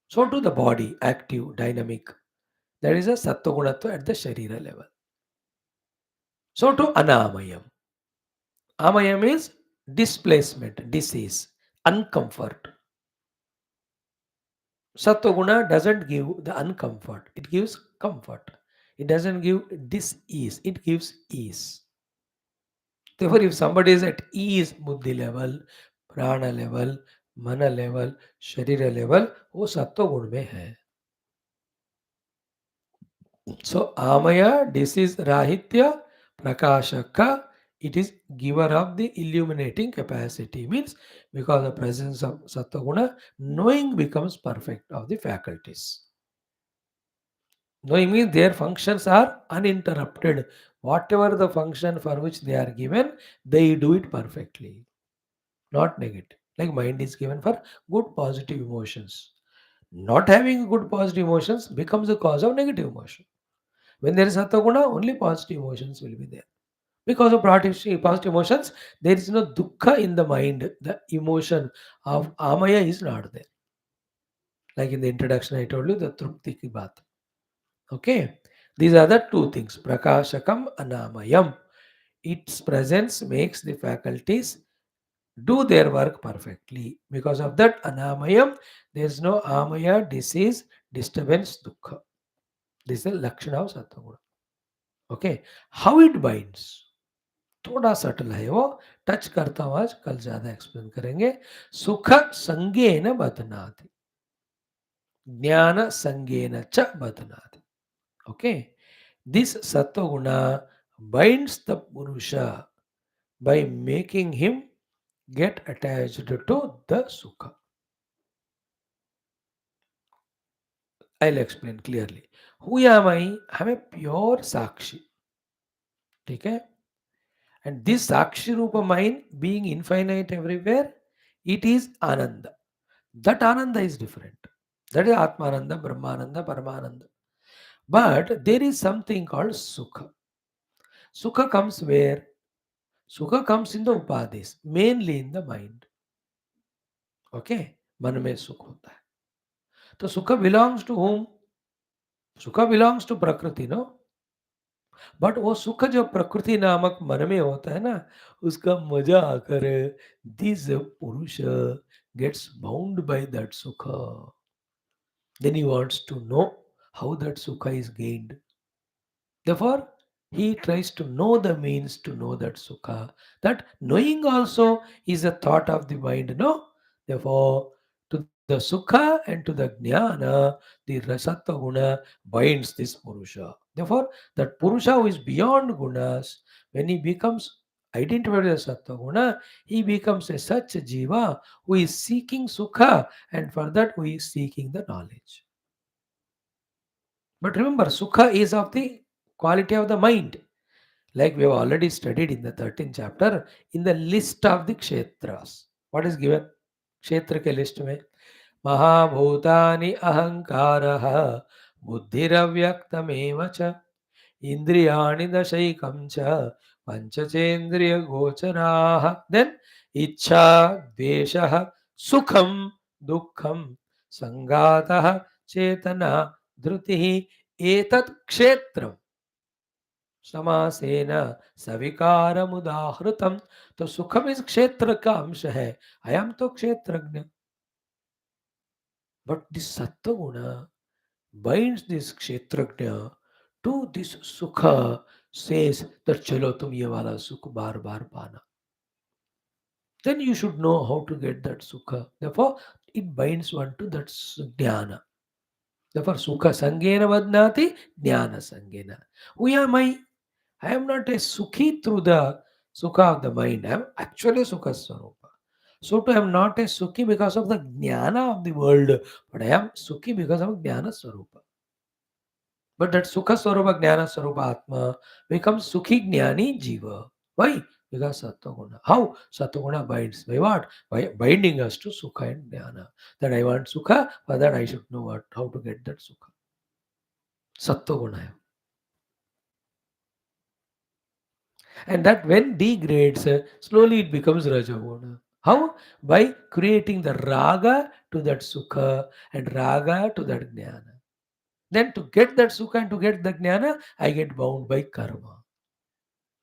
So to the body, active, dynamic. That is a Sattva Gunatva at the Sharira level. So to Anamayam. Amayam is displacement, disease, uncomfort. Sattva Guna doesn't give the uncomfort. It gives comfort. It doesn't give dis-ease. It gives ease. Therefore, if somebody is at ease buddhi level, prana level, mana level, sharira level, वो सत्व गुण में है. So Amaya, disease rahitya, prakashaka, it is giver of the illuminating capacity. Means because of the presence of sattva guna, knowing becomes perfect of the faculties. Knowing means their functions are uninterrupted. Whatever the function for which they are given, they do it perfectly. Not negative. Like mind is given for good positive emotions. Not having good positive emotions becomes the cause of negative emotion. When there is Sattva Guna, only positive emotions will be there. Because of positive emotions, there is no dukkha in the mind. The emotion of Amaya is not there. Like in the introduction, I told you the Trupti ki baat. Okay. These are the two things. Prakashakam, Anamayam. Its presence makes the faculties do their work perfectly. Because of that, anamayam, there is no amaya, disease, disturbance, dukkha. This is the lakshana of sattva. Okay, how it binds? थोड़ा subtle है वो, touch करता हूँ आज, कल ज्यादा explain करेंगे. सुख संगेन बधनाति, ज्ञान संगेन च बधनाति. Okay, this sattva guna binds the purusha by making him get attached to the sukha. I'll explain clearly. Who am I? I'm a pure sakshi. ठीक है? And this sakshi rupa mind being infinite everywhere, it is ananda. That ananda is different. That is atmananda, brahmananda, paramananda. But there is something called sukha. Sukha comes where? Sukha comes in the upadhis, mainly in the mind. Okay, मन में सुख होता है. तो सुख belongs to whom? सुख belongs to प्रकृति, no. But वो सुख जो प्रकृति नामक मन में होता है ना, उसका मजा आकर दिस पुरुष गेट्स बाउंड बाय दैट सुख. Then he wants to know how that sukha is gained. Therefore, he tries to know the means to know that sukha. That knowing also is a thought of the mind, no? Therefore, to the sukha and to the jnana, the rasattva guna binds this purusha. Therefore, that purusha who is beyond gunas, when he becomes identified with the sattva guna, he becomes a such a jiva who is seeking sukha, and for that who is seeking the knowledge. But remember, sukha is of the quality of the mind. Like we have already studied in the 13th chapter, in the list of the kshetras. What is given? Kshetra ke list में महाभूतानि अहंकारः बुद्धिरव्यक्तमेव च इंद्रियाणि दशैकं च पंचचेन्द्रियगोचराः. Then इच्छा द्वेषः सुखं दुःखं संगातः चेतना धृतिः एतत् क्षेत्रम् समासेन सविकारमुदाहृतम. तो सुखम इस क्षेत्र का अंश है. अयम तो क्षेत्रज्ञ. बट दिस सत्व गुण binds this kshetrajna to this sukha, says that chalo tum ye wala sukh bar bar pana. Then you should know how to get that sukha. Therefore, it binds one to that jnana. Therefore, sukha sangena vadnati, jnana sangena. Who am I am not a sukhi through the sukha of the mind. I am actually sukha swarupa. So too I am not a sukhi because of the jnana of the world, but I am sukhi because of jnana swarupa. But that sukha swarupa, jnana swarupa atma becomes sukhi jnani jiva. Why? Because sattva. How? Sattva binds. By what? By binding us to sukha and jnana. That I want sukha, for that I should know what, how to get that sukha. Sattva. And that when degrades, slowly it becomes rajoguna. How? By creating the raga to that sukha and raga to that jnana. Then to get that sukha and to get the jnana, I get bound by karma.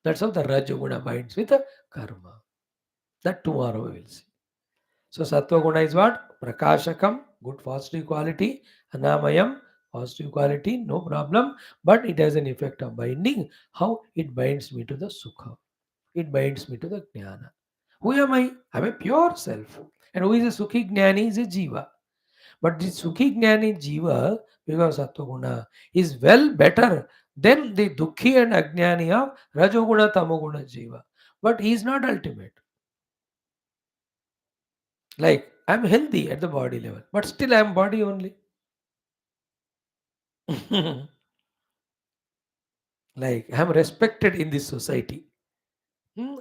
That's how the rajoguna binds with the karma. That tomorrow we will see. So sattva guna is what? Prakashakam, good positive quality. Anamayam, positive quality, no problem. But it has an effect of binding. How? It binds me to the sukha. It binds me to the jnana. Who am I? I'm a pure self. And who is a Sukhi Jnani is a Jiva. But the Sukhi Jnani Jiva, because Sattva is well better than the Dukhi and Ajnani of Rajoguna Tamoguna Jiva. But he is not ultimate. Like, I'm healthy at the body level, but still I'm body only. Like, I'm respected in this society.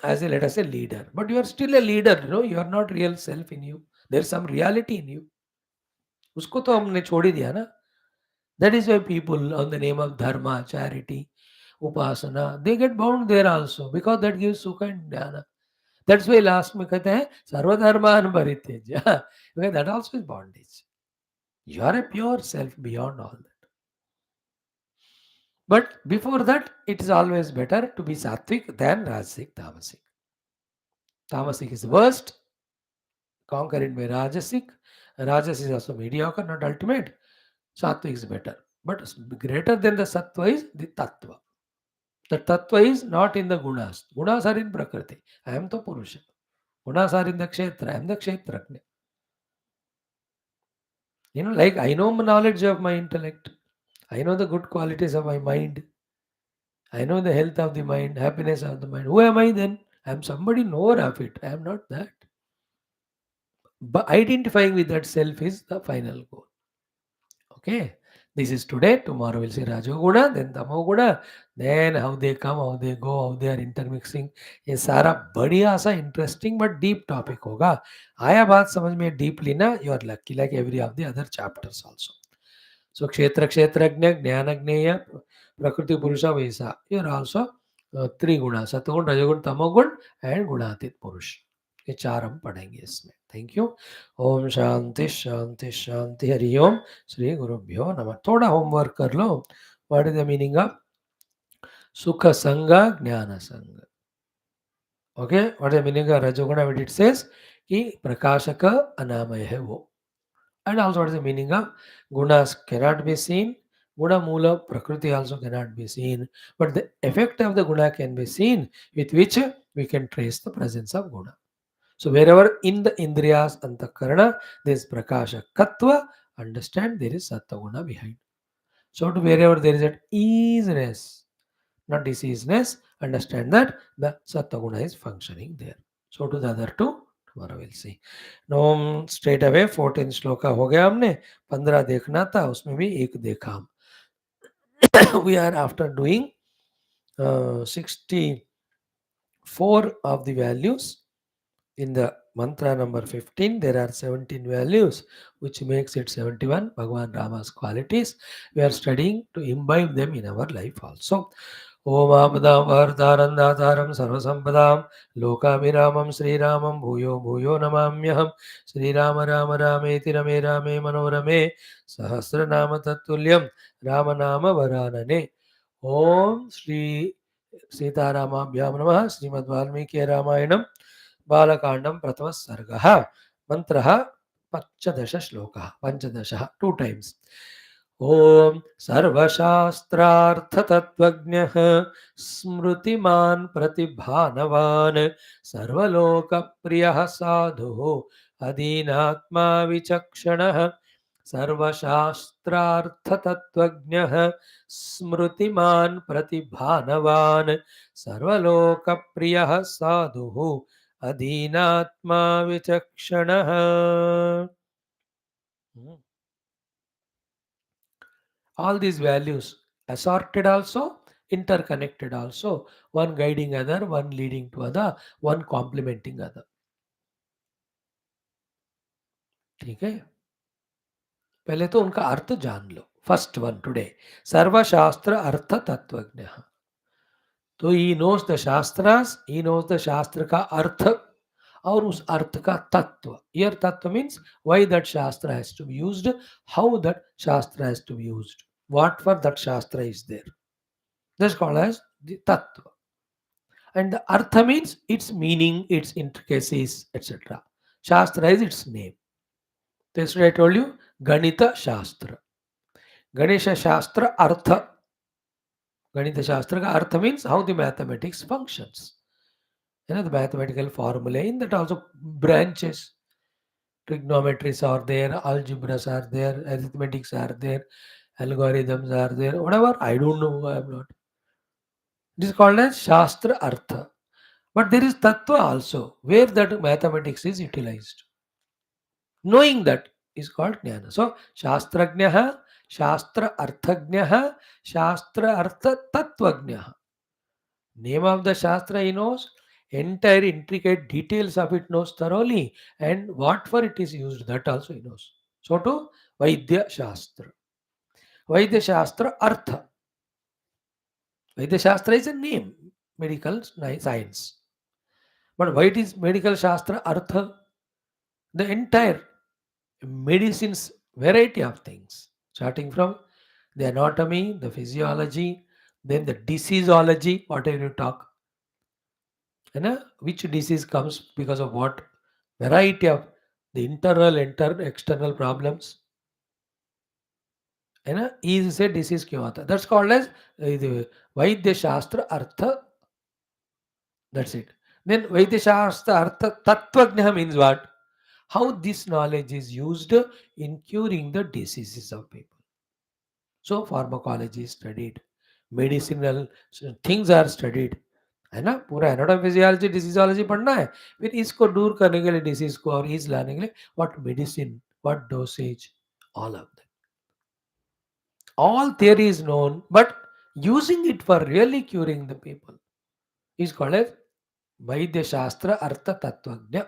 As a, let us say, leader. But you are still a leader, you are not real self in you. There's some reality in you. उसको तो हमने छोड़ ही दिया ना. That is why people on the name of dharma, charity, upasana, they get bound there also because that gives sukha and jnana. That's why last में कहते हैं सर्वधर्मान परित्यज्य. Because that also is bondage. You are a pure self beyond all that. But before that, it is always better to be sattvic than rajasic, tamasic. Tamasic is worst, conquered by rajasic. Rajas is also mediocre, not ultimate. Sattva is better. But greater than the sattva is the tattva. The tattva is not in the gunas. Gunas are in prakriti. I am the purusha. Gunas are in the kshetra. I am the kshetrajna. Like I know knowledge of my intellect. I know the good qualities of my mind. I know the health of the mind, happiness of the mind. Who am I then? I am somebody knower of it. I am not that. But identifying with that self is the final goal. Okay. This is today. Tomorrow we'll see Rajo Guna, then Tamo Guna, then how they come, how they go, how they are intermixing. ये सारा बढ़िया सा interesting but deep topic होगा. आया बात समझ में deeply ना, you are lucky like every of the other chapters also. So kshetra kshetrajna, jnana jnaya, prakriti purusha vaisa. Here also three guna, सत्वगुण रजोगुण तमोगुण and गुणातीत पुरुष. ये चार हम पढ़ेंगे इसमें. Thank you. ओम शांति शांति शांति. हरि ओम. श्री गुरुभ्यो नमः. थोड़ा होमवर्क कर लो. What is the meaning of sukh sang gyan sang? Okay, what is the meaning of rajoguna? What it says कि प्रकाशक अनामय है वो. And also what is the meaning of gunas cannot be seen. Guna mula prakriti also cannot be seen. But the effect of the guna can be seen, with which we can trace the presence of guna. So wherever in the indriyas antakarana there is prakasha katva, understand there is sattva guna behind. So to wherever there is an easiness, not diseaseness, understand that the sattva guna is functioning there. So to the other two, tomorrow we'll see. No straight away 14 श्लोका हो गया हमने. 15 देखना था, उसमें भी एक देखा हम. We are after doing 64 of the values. In the mantra number 15, there are 17 values, which makes it 71 Bhagavan Rama's qualities. We are studying to imbibe them in our life also. Om Abadam Vartarandatharam Sarvasampadam Lokaviramam Sri Ramam Bhuyo Bhuyo Namamyaham Sri Rama Rama Rameti Rame Rame Manorame Sahasra Nama Tatulyam Ramanama Varanane. Om Sri Sitaramabhyam Namah. Srimad Valmiki Ramayanam बालकांडम प्रथम सर्ग मंत्र पंचदश श्लोक पंचदश 2 times. ओम सर्वशास्त्रार्थतत्त्वज्ञः स्मृतिमान् प्रतिभानवान् सर्वलोकप्रियः साधुः अदीनात्मा विचक्षणः सर्वशास्त्रार्थतत्त्वज्ञः स्मृतिमान् प्रतिभानवान् सर्वलोकप्रियः साधुः अधीनात्मा विचक्षणः. All these values assorted also, interconnected also, one guiding other, one leading to other, one complementing other. ठीक है, पहले तो उनका अर्थ जान लो. फर्स्ट वन टुडे, सर्वशास्त्र अर्थ तत्वज्ञ. तो ही नोज द शास्त्रास, ही नोज द शास्त्र का अर्थ और उस अर्थ का तत्व. Here तत्व means why that shastra has to be used, how that shastra has to be used, what for that shastra is there. That's called as the tattva. And the artha means its meaning, its intricacies, etc. Shastra is its name. That's what I told you. Ganita Shastra. Ganesha Shastra Artha. Ganita Shastra ka Artha means how the mathematics functions. The mathematical formulae, in that also branches. Trigonometries are there, algebras are there, arithmetics are there, algorithms are there, whatever. I don't know. I am not. It is called as Shastra Artha. But there is Tattva also, where that mathematics is utilized. Knowing that is called Jnana. So, Shastrajnaha, Shastra Arthajnaha, Shastra Artha Tattvajnaha. Name of the Shastra he knows, entire intricate details of it knows thoroughly, and what for it is used, that also he knows. So to Vaidya Shastra. Vaidya Shastra Artha. Vaidya Shastra is a name, medical science. But why it is medical Shastra Artha? The entire medicine's variety of things, starting from the anatomy, the physiology, Then the diseaseology, whatever you talk, which disease comes because of what variety of the internal, external problems, इससे disease क्यों आता है that's called as वैद्य शास्त्र अर्थ that's it then वैद्य शास्त्र अर्थ तत्वज्ञ means what how this knowledge is used in curing the diseases of people. So pharmacology is studied, medicinal things are studied, है ना पूरा एनाटॉमी फिजियोलॉजी डिजीजोलॉजी पढ़ना है फिर इसको दूर करने के लिए डिसीज को और ईज लाने के लिए what medicine what dosage all of that all theory is known but using it for really curing the people is called as vaidya shastra artha tattvagnya.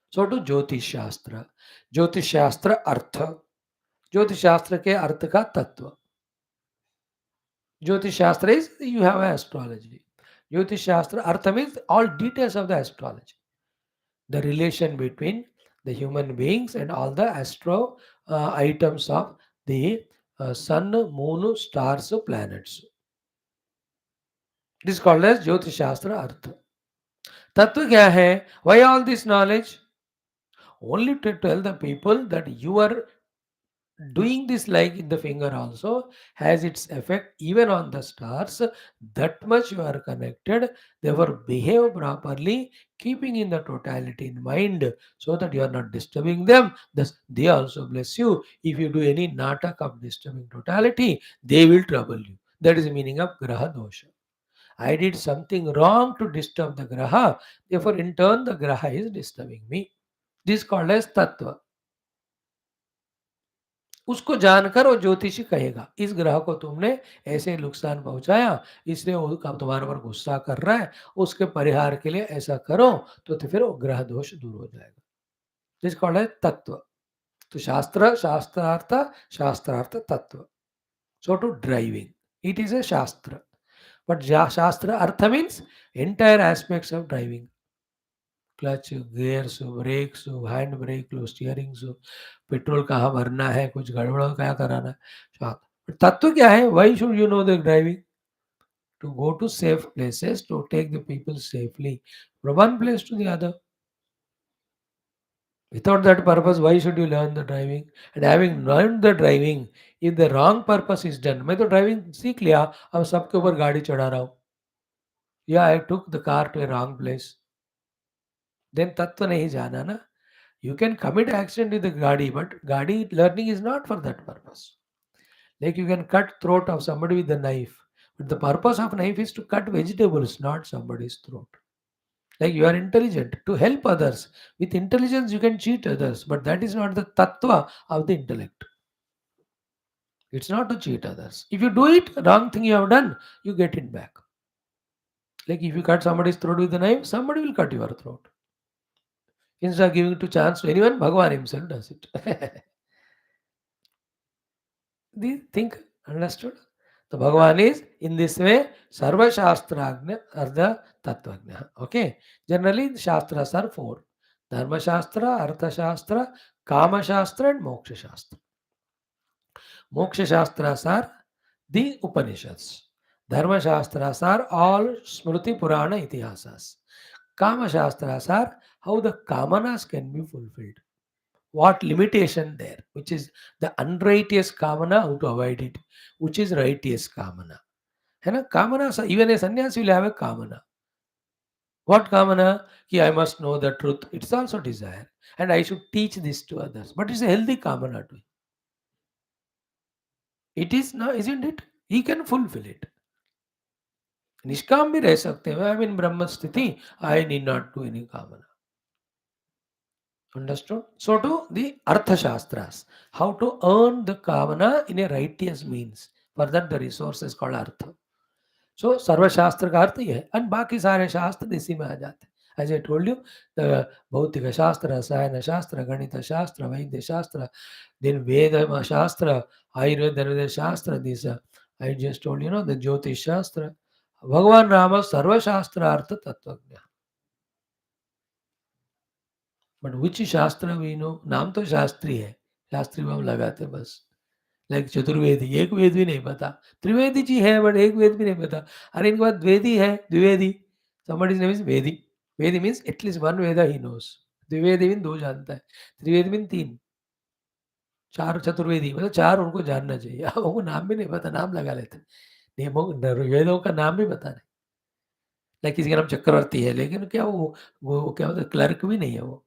So to jyotish shastra, artha, jyotish shastra के अर्थ का तत्व. Jyotish shastra is you have astrology. Jyotish shastra artha means all details of the astrology, the relation between the human beings and all the astro items of the sun, moon, stars, planets. This is called as Jyotish Shastra Artha. Tattva kya hai? Why all this knowledge? Only to tell the people that you are doing this like in the finger also has its effect even on the stars. That much you are connected. Therefore, behave properly, keeping in the totality in mind so that you are not disturbing them. Thus, they also bless you. If you do any natak of disturbing totality, they will trouble you. That is the meaning of graha dosha. I did something wrong to disturb the graha. Therefore, in turn, the graha is disturbing me. This is called as tattva. उसको जानकर वो ज्योतिषी कहेगा इस ग्रह को तुमने ऐसे नुकसान पहुंचाया इसलिए वो तुम्हारे पर गुस्सा कर रहा है उसके परिहार के लिए ऐसा करो तो फिर वो ग्रह दोष दूर हो जाएगा दिस कॉल्ड है तत्व तो शास्त्रार्थ तत्व so to driving it is a shastra but shastra artha means entire aspects of driving clutch gears brakes hand brake लो स्टीयरिंग पेट्रोल कहाँ भरना है कुछ गड़बड़ क्या कराना है तत्व क्या है why should you know the driving to go to safe places to take the people safely from one place to the other. Without that purpose, why should you learn the driving? And having learned the driving, if the wrong purpose is done, मैं तो driving सीख लिया अब सबके ऊपर गाड़ी चढ़ा रहा हूँ या I took the car to a wrong place then तत्व नहीं जाना ना You can commit accident with the gadi, but gadi learning is not for that purpose. Like you can cut throat of somebody with a knife, but the purpose of knife is to cut vegetables, not somebody's throat. Like you are intelligent to help others. With intelligence, you can cheat others, but that is not the tattva of the intellect. It's not to cheat others. If you do it, wrong thing you have done, you get it back. Like if you cut somebody's throat with a knife, somebody will cut your throat. Instead of giving to chance to anyone, Bhagavan himself does it. These think understood? So Bhagavan is in this way Sarva Shastragna Artha Tattvagna. Okay. Generally Shastras are four. Dharma Shastra, Artha Shastra, Kama Shastra and Moksha Shastra. Moksha Shastras are the Upanishads. Dharma Shastras are all Smruti Purana Itihasas. Kama Shastras are how the Kamanas can be fulfilled. What limitation there, which is the unrighteous kamana, how to avoid it, which is righteous kamana. And kamana, even a sannyasi will have a kamana. What kamana? Ki I must know the truth. It's also desire. And I should teach this to others. But it's a healthy kamana too. It is now, isn't it? He can fulfill it. निष्काम भी रह सकते हैं. I am in Brahma sthiti. I need not do any kamana. Understood? So to the Artha Shastras, how to earn the Kavana in a righteous means. For that the resource is called Artha. So Sarva Shastra का अर्थ ये है and बाकी सारे शास्त्र इसी में आ जाते हैं. As I told you, the भौतिक शास्त्र, रसायन शास्त्र, गणित शास्त्र, वैद्य शास्त्र, then Veda Shastra, Ayurveda Shastra, this I just told you know the Jyotish Shastra. Bhagavan Rama Sarva Shastra Artha Tattvagnya. But which शास्त्र वी नो नाम तो शास्त्री है शास्त्री में हम लगाते बस लाइक चतुर्वेदी, एक वेद भी नहीं पता। त्रिवेदी जी है बट एक वेद भी नहीं पता। अरे इनके बाद वेदी है, द्विवेदी। somebody's name is वेदी। वेदी means at least one Veda he knows. Dwivedi mean दो जानता है, त्रिवेदी मीन तीन, चार चतुर्वेदी मतलब चार उनको जानना चाहिए। अब उनको नाम भी नहीं पता, नाम लगा लेते हैं। नियमों वेदों का नाम भी पता नहीं। लाइक किसी का नाम चक्रवर्ती है लेकिन क्या वो क्या होता है, क्लर्क भी नहीं है वो।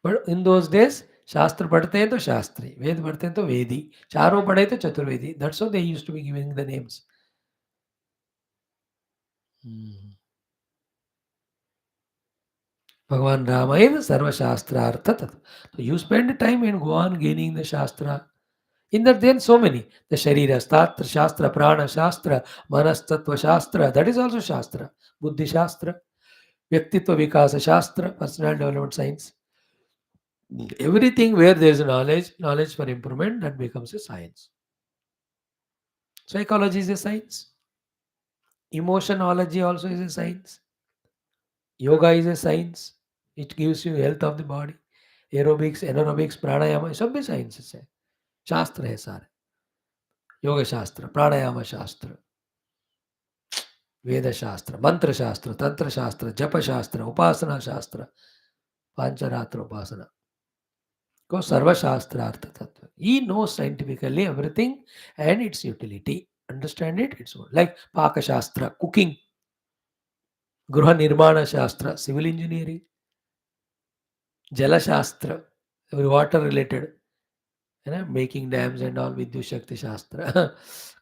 बट इन दोज डेज शास्त्र पढ़ते हैं तो शास्त्री, वेद पढ़ते हैं तो वेदी, चारों पढ़े तो चतुर्वेदी। That's how they used to be giving the names. भगवान रामायण सर्वशास्त्रार्थ तत्। So you spend time and go on gaining the shastra. In that then so many. The Sharira, Statra Shastra, Prana Shastra, Manas Tattva Shastra, that is also Shastra. Buddhi Shastra, Vyaktitva Vikasa Shastra, Personal Development Science. Everything where there is knowledge, knowledge for improvement, that becomes a science. Psychology is a science. Emotionology also is a science. Yoga is a science. It gives you health of the body. Aerobics, anaerobics, pranayama, सब भी sciences है, शास्त्र है सारे। योग शास्त्र, प्राणायाम शास्त्र, वेद शास्त्र, मंत्र शास्त्र, तंत्र शास्त्र, जप शास्त्र, उपासना शास्त्र, पांचरात्र उपासना को सर्वशास्त्रार्थ तत्व। He knows scientifically everything and its utility. Understand it? It's like Paka Shastra, cooking, Gruha Nirmana Shastra, civil engineering, Jala Shastra, water related, making dams and all, Vidyut Shakti Shastra.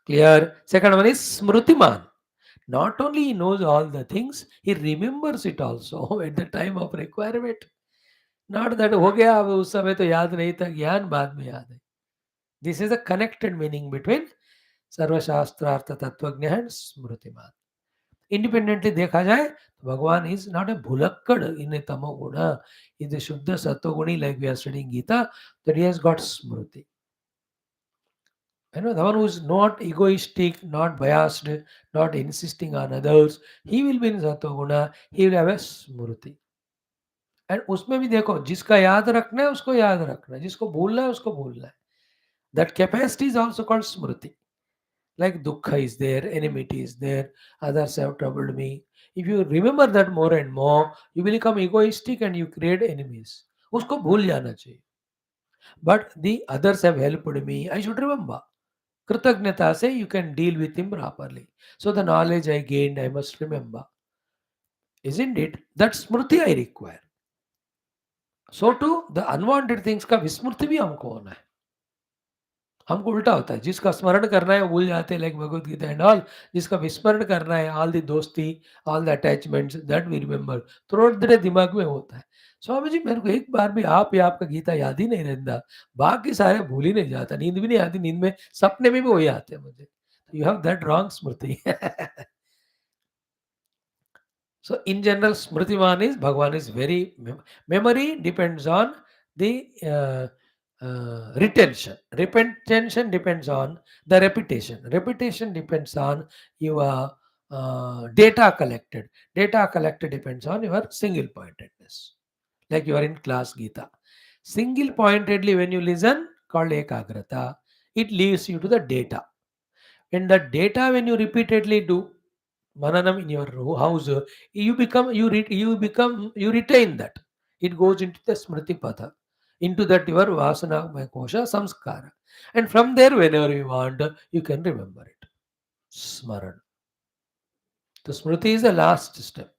Clear? Second one is Smrutiman. Not only he knows all the things, he remembers it also at the time of requirement. Not that हो गया अब उस समय तो याद नहीं था, ज्ञान बाद में याद है। This is a connected meaning between सर्वशास्त्रार्थ तत्वज्ञ and स्मृतिमान। इंडिपेंडेंटली देखा जाए तो भगवान इज नॉट ए भुलक्कड़ इन ए तमोगुण, इज ए शुद्ध सत्वगुणी, like we are studying Gita, that he has got smriti. The one who is not egoistic, not biased, not insisting on others, he will be in Sattva-guna, he will have a smriti. And उसमें भी देखो, जिसका याद रखना है उसको याद रखना है, जिसको भूलना है उसको भूलना है। That capacity is also called Smriti. Like dukkha is there, enmity is there, others have troubled me. If you remember that more and more, you will become egoistic and you create enemies. उसको भूल जाना चाहिए। But the others have helped me, I should remember. कृतज्ञता से you can deal with him properly. So the knowledge I gained, I must remember. Isn't it? That smriti I require. So too, the unwanted things का विस्मृति भी हमको होना है। हमको उल्टा होता है, जिसका स्मरण करना है वो भूल जाते हैं, like Bhagavad Gita and all. जिसका विस्मरण करना है, ऑल द दोस्ती, all the attachments, that we remember throughout the day, दिमाग में होता है। स्वामी जी मेरे को एक बार भी आप या आपका गीता याद ही नहीं रहता, बाकी सारे भूल ही नहीं जाता, नींद भी नहीं आती, नींद में सपने में भी वही आते हैं मुझे। You have that wrong Smriti. So in general, Smritiman is Bhagavan is very memory depends on the retention. Retention depends on the repetition. Repetition depends on your data collected. Data collected depends on your single pointedness. Like you are in class Gita. Single pointedly when you listen, called ekagrata, it leads you to the data. And the data when you repeatedly do mananam in your house, you retain that. It goes into the smriti patha, into that your vasana kosha samskara, and from there whenever you want you can remember it. Smaran. तो स्मृति is the last step.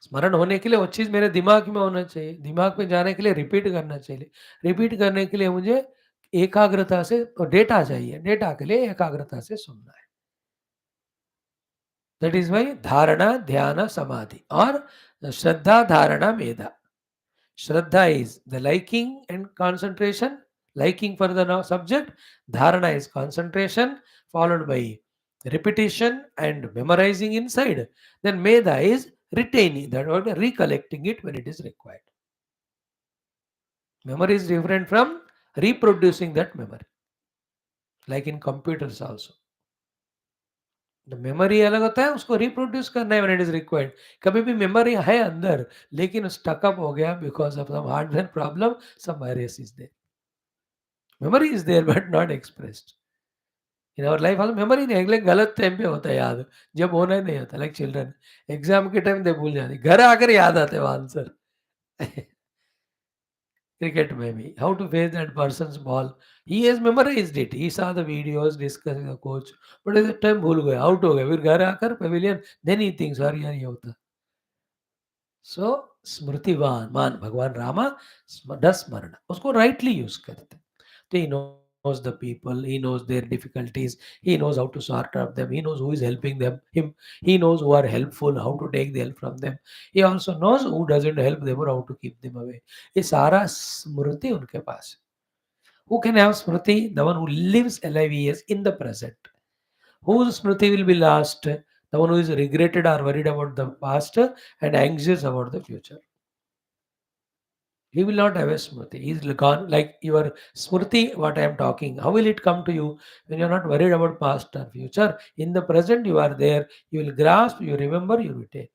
स्मरण होने के लिए वो चीज मेरे दिमाग में होना चाहिए, दिमाग में जाने के लिए रिपीट करना चाहिए, रिपीट करने के लिए मुझे एकाग्रता से डेटा चाहिए, डेटा के लिए एकाग्रता से सुनना है। That is why dharana, dhyana, samadhi or shraddha, dharana, meda. Shraddha is the liking and concentration, liking for the subject. Dharana is concentration followed by repetition and memorizing inside. Then meda is retaining, that or recollecting it when it is required. Memory is different from reproducing that memory. Like in computers also. Memory अलग होता है, उसको reproduce करना है when it is required. कभी भी memory है अंदर लेकिन स्टकअप हो गया because of some hardware problem, some virus is there. Memory is there but not expressed. In our life also memory नहीं है, like गलत टाइम पे होता है याद, जब होना ही नहीं होता. लाइक चिल्ड्रन एग्जाम के टाइम दे भूल जाते, घर आकर याद आते वो answer. Cricket maybe how to face that person's ball, he has memorized it, he saw the videos discussing the coach, but at the time भूल गया, आउट हो गया, फिर घर आकर पवेलियन, then he thinks अरे यार ये होता. सो स्मृतिवान मान भगवान रामा दस स्मरण उसको राइटली यूज करते. तो ही knows the people, he knows their difficulties, he knows how to sort out them, he knows who is helping them, him, he knows who are helpful, how to take the help from them, he also knows who doesn't help them or how to keep them away. ये सारा स्मृति उनके पास है. Who can have smriti? The one who lives alive, he is in the present. Whose smriti will be lost? The one who is regretted or worried about the past and anxious about the future. He will not have a smriti. He is gone. Like your smriti, what I am talking, how will it come to you when you are not worried about past or future? In the present, you are there. You will grasp, you remember, you retain.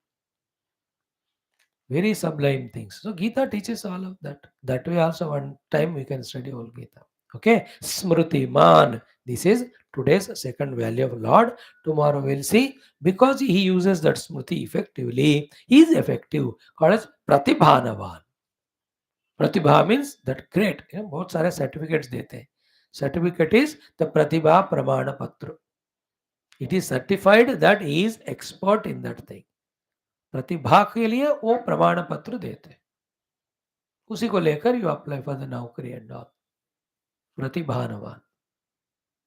Very sublime things. So Gita teaches all of that. That way also one time we can study whole Gita. Okay, Smriti Man. This is today's second value of Lord. Tomorrow we'll see because he uses that Smriti effectively. He is effective. Called as Pratibhanavan. Pratibha means that great. बहुत सारे certificates देते हैं. Certificate is the Pratibha Pramana Patra. It is certified that he is expert in that thing. प्रतिभा के लिए वो प्रमाण पत्र देते हैं. उसी को लेकर यू अप्लाई फॉर द नौकरी एंड ऑल. प्रतिभानवान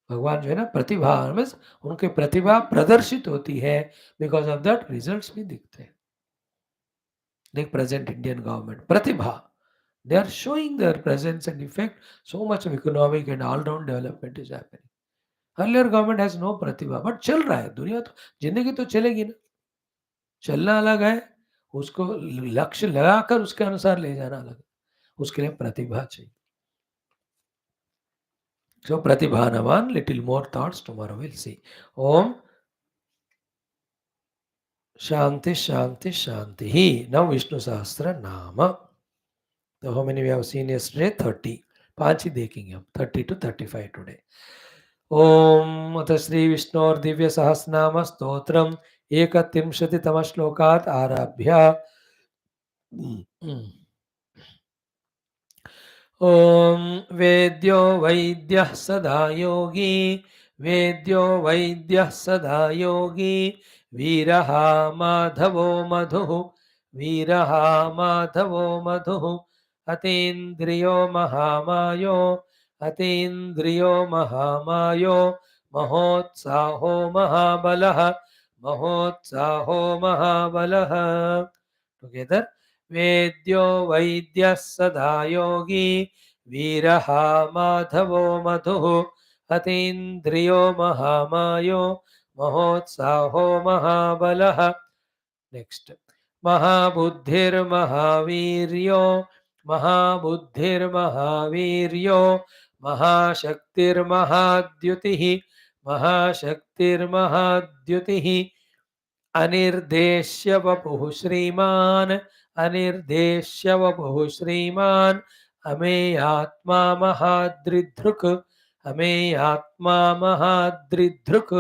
भगवान जो है ना, प्रतिभा मीन्स उनकी प्रतिभा प्रदर्शित होती है, बिकॉज ऑफ दैट रिजल्ट्स भी दिखते हैं. देख present Indian government Pratibha, they are showing their presence and effect. So much of economic and all round development is happening. Earlier government has no pratibha, but चल रहा है. दुनिया तो जिंदगी तो चलेगी ना. चलना अलग है, उसको लक्ष्य लगाकर उसके अनुसार ले जाना अलग है. उसके लिए प्रतिभा चाहिए. So Pratibhanavan, little more thoughts tomorrow we'll see. Om Shanti Shanti Shanti. He now Vishnu Sahasra Nama. So how many we have seen yesterday? 30. पांच ही देखेंगे हम 30 to 35 today. ओम अथ श्री विष्णोर दिव्य सहस्रनाम स्तोत्रम एकत्रिंशतितम श्लोकात् आरभ्य. ॐ वेद्यो वैद्यः सदा योगी, वेद्यो वैद्यः सदा योगी, वीरः माधवो मधुः, वीरः माधवो मधुः, अतीन्द्रियो महामायो, अतीन्द्रियो महामायो, महोत्साहो महाबलः, महोत्साहो महाबलः. टुगेदर वेद्यो वैद्यः सदा योगी, वीरः माधवो मधुः, अतीन्द्रियो महामायो, महोत्साहो महाबलः. नेक्स्ट महाबुद्धिर्महावीर्यो, महाबुद्धिर्महावीर्यो, महाशक्तिर्महाद्युतिः, महाशक्तिर्महाद्युतिः, अनिर्देश्य वपुः श्रीमान्, अनिर्देश्य वपुः श्रीमान्, अमेयात्मा महाद्रिधृक्, अमेयात्मा महाद्रिधृक्.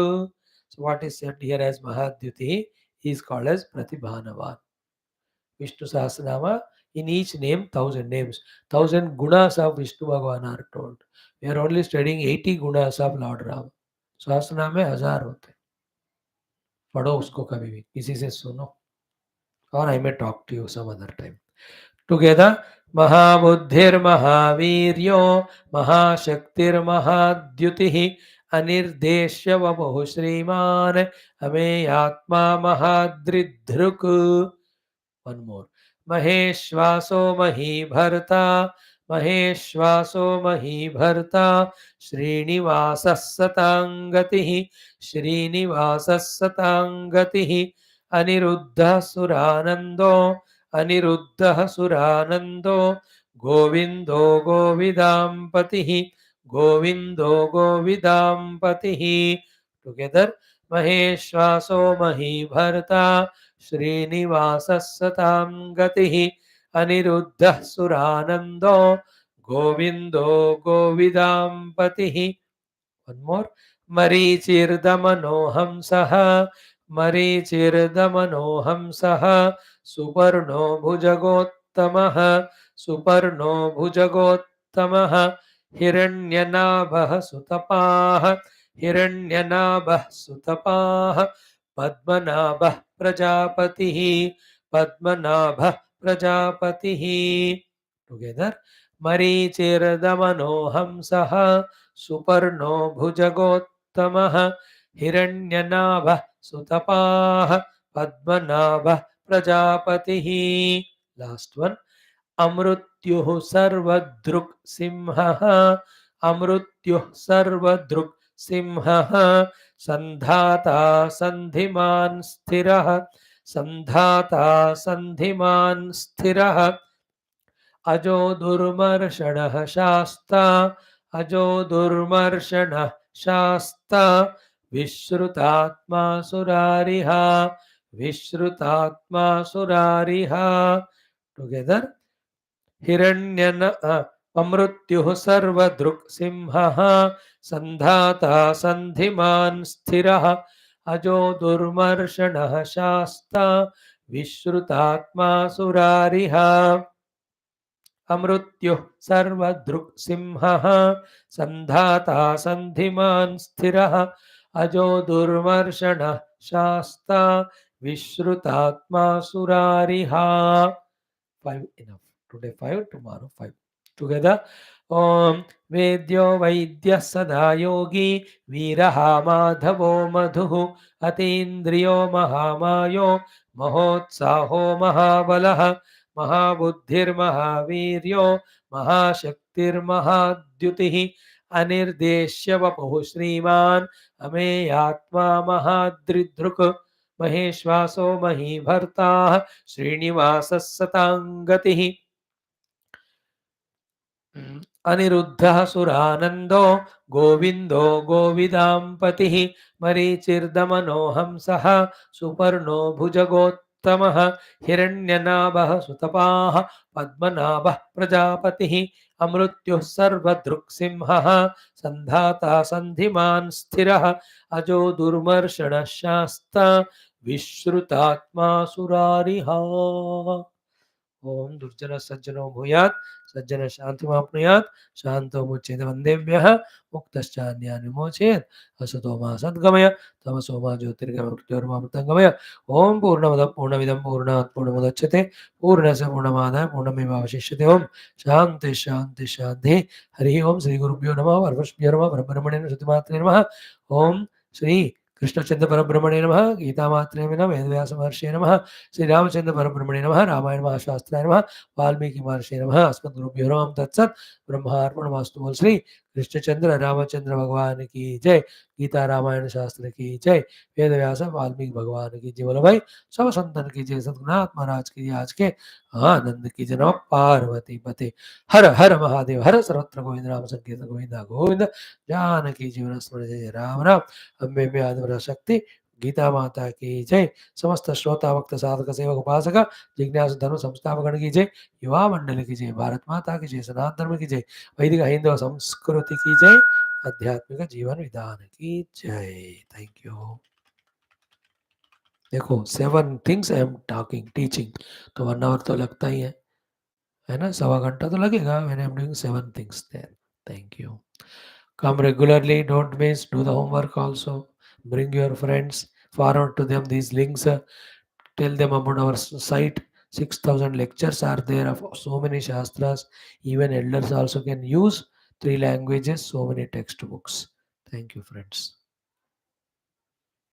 So what is said here as Mahadyuti is called as Pratibhanavan. Vishnu Sahasranama, in each name 1000 names, 1000 gunas of Vishnu Bhagavan are told. We are only studying 80 gunas of Lord Rama. सहस्रनाम में 1000 होते हैं. पढ़ो उसको कभी भी, किसी से सुनो, और I may talk to you some other time. Together महाबुद्धिर्महावीर्यो, महाशक्तिर्महाद्युतिः, अनिर्देश्य वपुः श्रीमान्, अमेयात्मा महाद्रिधृक्. One more. महेश्वासो महीभर्ता, महेश्वासो महीभर्ता, श्रीनिवासः सताङ्गतिः, श्रीनिवासः सताङ्गतिः, अनिरुद्धः सुरानन्दो, अनिरुद्धः सुरानन्दो, गोविन्दो गोविदाम्पतिः, गोविन्दो गोविदाम्पतिः. टुगेदर महेश्वासो महीभर्ता, श्रीनिवासः सतां गतिः, अनिरुद्धः सुरानन्दो, Govindo Govidam Patihi. One more. Marichirdamanohamsaha. Marichirdamanohamsaha. Suparno bhujagottamah. Suparno bhujagottamah. Hiranyanabha sutapah. Hiranyanabha sutapah. Padmanabha prajapatihi. Padmanabha prajapatihi. Together. Marichirdamanohamsaha. सुपर्णो भुजगोत्तमः हिरण्यनाभः सुतपाः पद्मनाभः प्रजापतिः. Last one. अमृत्युः सर्वदृक् सिंहः. अमृत्युः सर्वदृक् सिंहः. सन्धाता सन्धिमान् स्थिरः. सन्धाता सन्धिमान् स्थिरः. अजो दुर्मर्षणः शास्ता. अजो दुर्मर्षणः शास्ता. विश्रुतात्मा सुरारिहा. विश्रुतात्मा सुरारिहा. टुगेदर. हिरण्यन अमृत्युः सर्वदृक् सिंहः. सन्धाता सन्धिमान् स्थिरः. अजो दुर्मर्षणः शास्ता. विश्रुतात्मा सुरारिहा. अमृत्युः सर्वदृक् सिंहः. सन्धाता सन्धिमान् स्थिरः. अजो दुर्मर्षणः शास्ता. विश्रुतात्मा सुरारिहा. 5 enough. Today 5, tomorrow 5. Together. Om Vedyo Vaidya Sada Yogi Viraha Madhavo Madhuhu Atindriyo Mahamayo Mahotsaho Mahabalaha Mahabuddhir Mahaviryo Mahashaktir Mahadyutihi Anirdeshya Vapuhu Sriman Ameyatma Mahadridruk Maheshwaso Mahibharta Srinivasas Satangatihi अनिरुद्धः सुरानन्दो Govindo गोविदाम्पतिः मरीचिर्दमनो हंसः सुपर्णो भुजगोत्तमः हिरण्यनाभः सुतपाः पद्मनाभः प्रजापतिः अमृत्युः सर्वदृक्सिंहः सन्धाता सन्धिमान् स्थिरः अजो दुर्मर्षणः शास्ता विश्रुतात्मा सुरारिहा. ओम दुर्जन सज्जनो भूयात् सज्जन शांतिमाप्नुयात् शांतो मुच्येत वन्देभ्यः मुक्तश्चान्यान् विमोचयेत् असतो मा सद्गमय तमसो मा ज्योतिर्गमय मृत्योर्मामृतङ्गमय. ओम पूर्णमदः पूर्णमिदं पूर्णात् पूर्णमुदच्यते पूर्णस्य पूर्णमादाय पूर्णमेवावशिष्यते. ओम शांति शांति शांति. हरि ओम श्री गुरुभ्यो नमः. परमेश्वरो नमः. परब्रह्मणे श्रुतिमात्रे नमः. ओम श्री कृष्णचंद्र परब्रह्मणे नमः. गीतामात्रे नमः. वेदव्यास महर्षिये नमः. श्री रामचंद्र परब्रह्मणे नमः. रामायण महाशास्त्राय नमः. वाल्मीकि महर्षिये नमः. अस्मद्गुरुभ्यो नमः. तत्सत्. ब्रह्मार्पणमस्तु. बोल श्री कृष्णचंद्र रामचंद्र भगवान की जय. गीता रामायण शास्त्र की जय. वेदव्यास वाल्मीकि भगवान की जय. बोलो भाई सब संतन की जय. सद्गुरुनाथ महाराज की जय. आज के आनंद की जय. नमः पार्वती पते. हर हर महादेव. हर सर्वत्र गोविंद नाम संकीर्तन गोविंदा गोविंद. जानकी जीवन स्मरण जय राम राम. अम्बे में आदि शक्ति. गीता माता की जय. समस्त श्रोता भक्त साधक सेवक उपासक जिज्ञासु धर्म संस्थापकगण की जय. युवा मंडल की जय. भारत माता की जय. सनातन धर्म की जय. वैदिक हिंदू संस्कृति की जय. आध्यात्मिक जीवन विधान की जय. Thank you. देखो 7 things I am talking teaching तो 1 आवर तो लगता ही है ना. 1.25 घंटा तो लगेगा. When I am doing 7 things there. Thank you. Come regularly, don't miss, do the homework also. Bring your friends, forward to them these links. Tell them about our site. 6,000 lectures are there of so many shastras. Even elders also can use 3 languages, so many textbooks. Thank you, friends.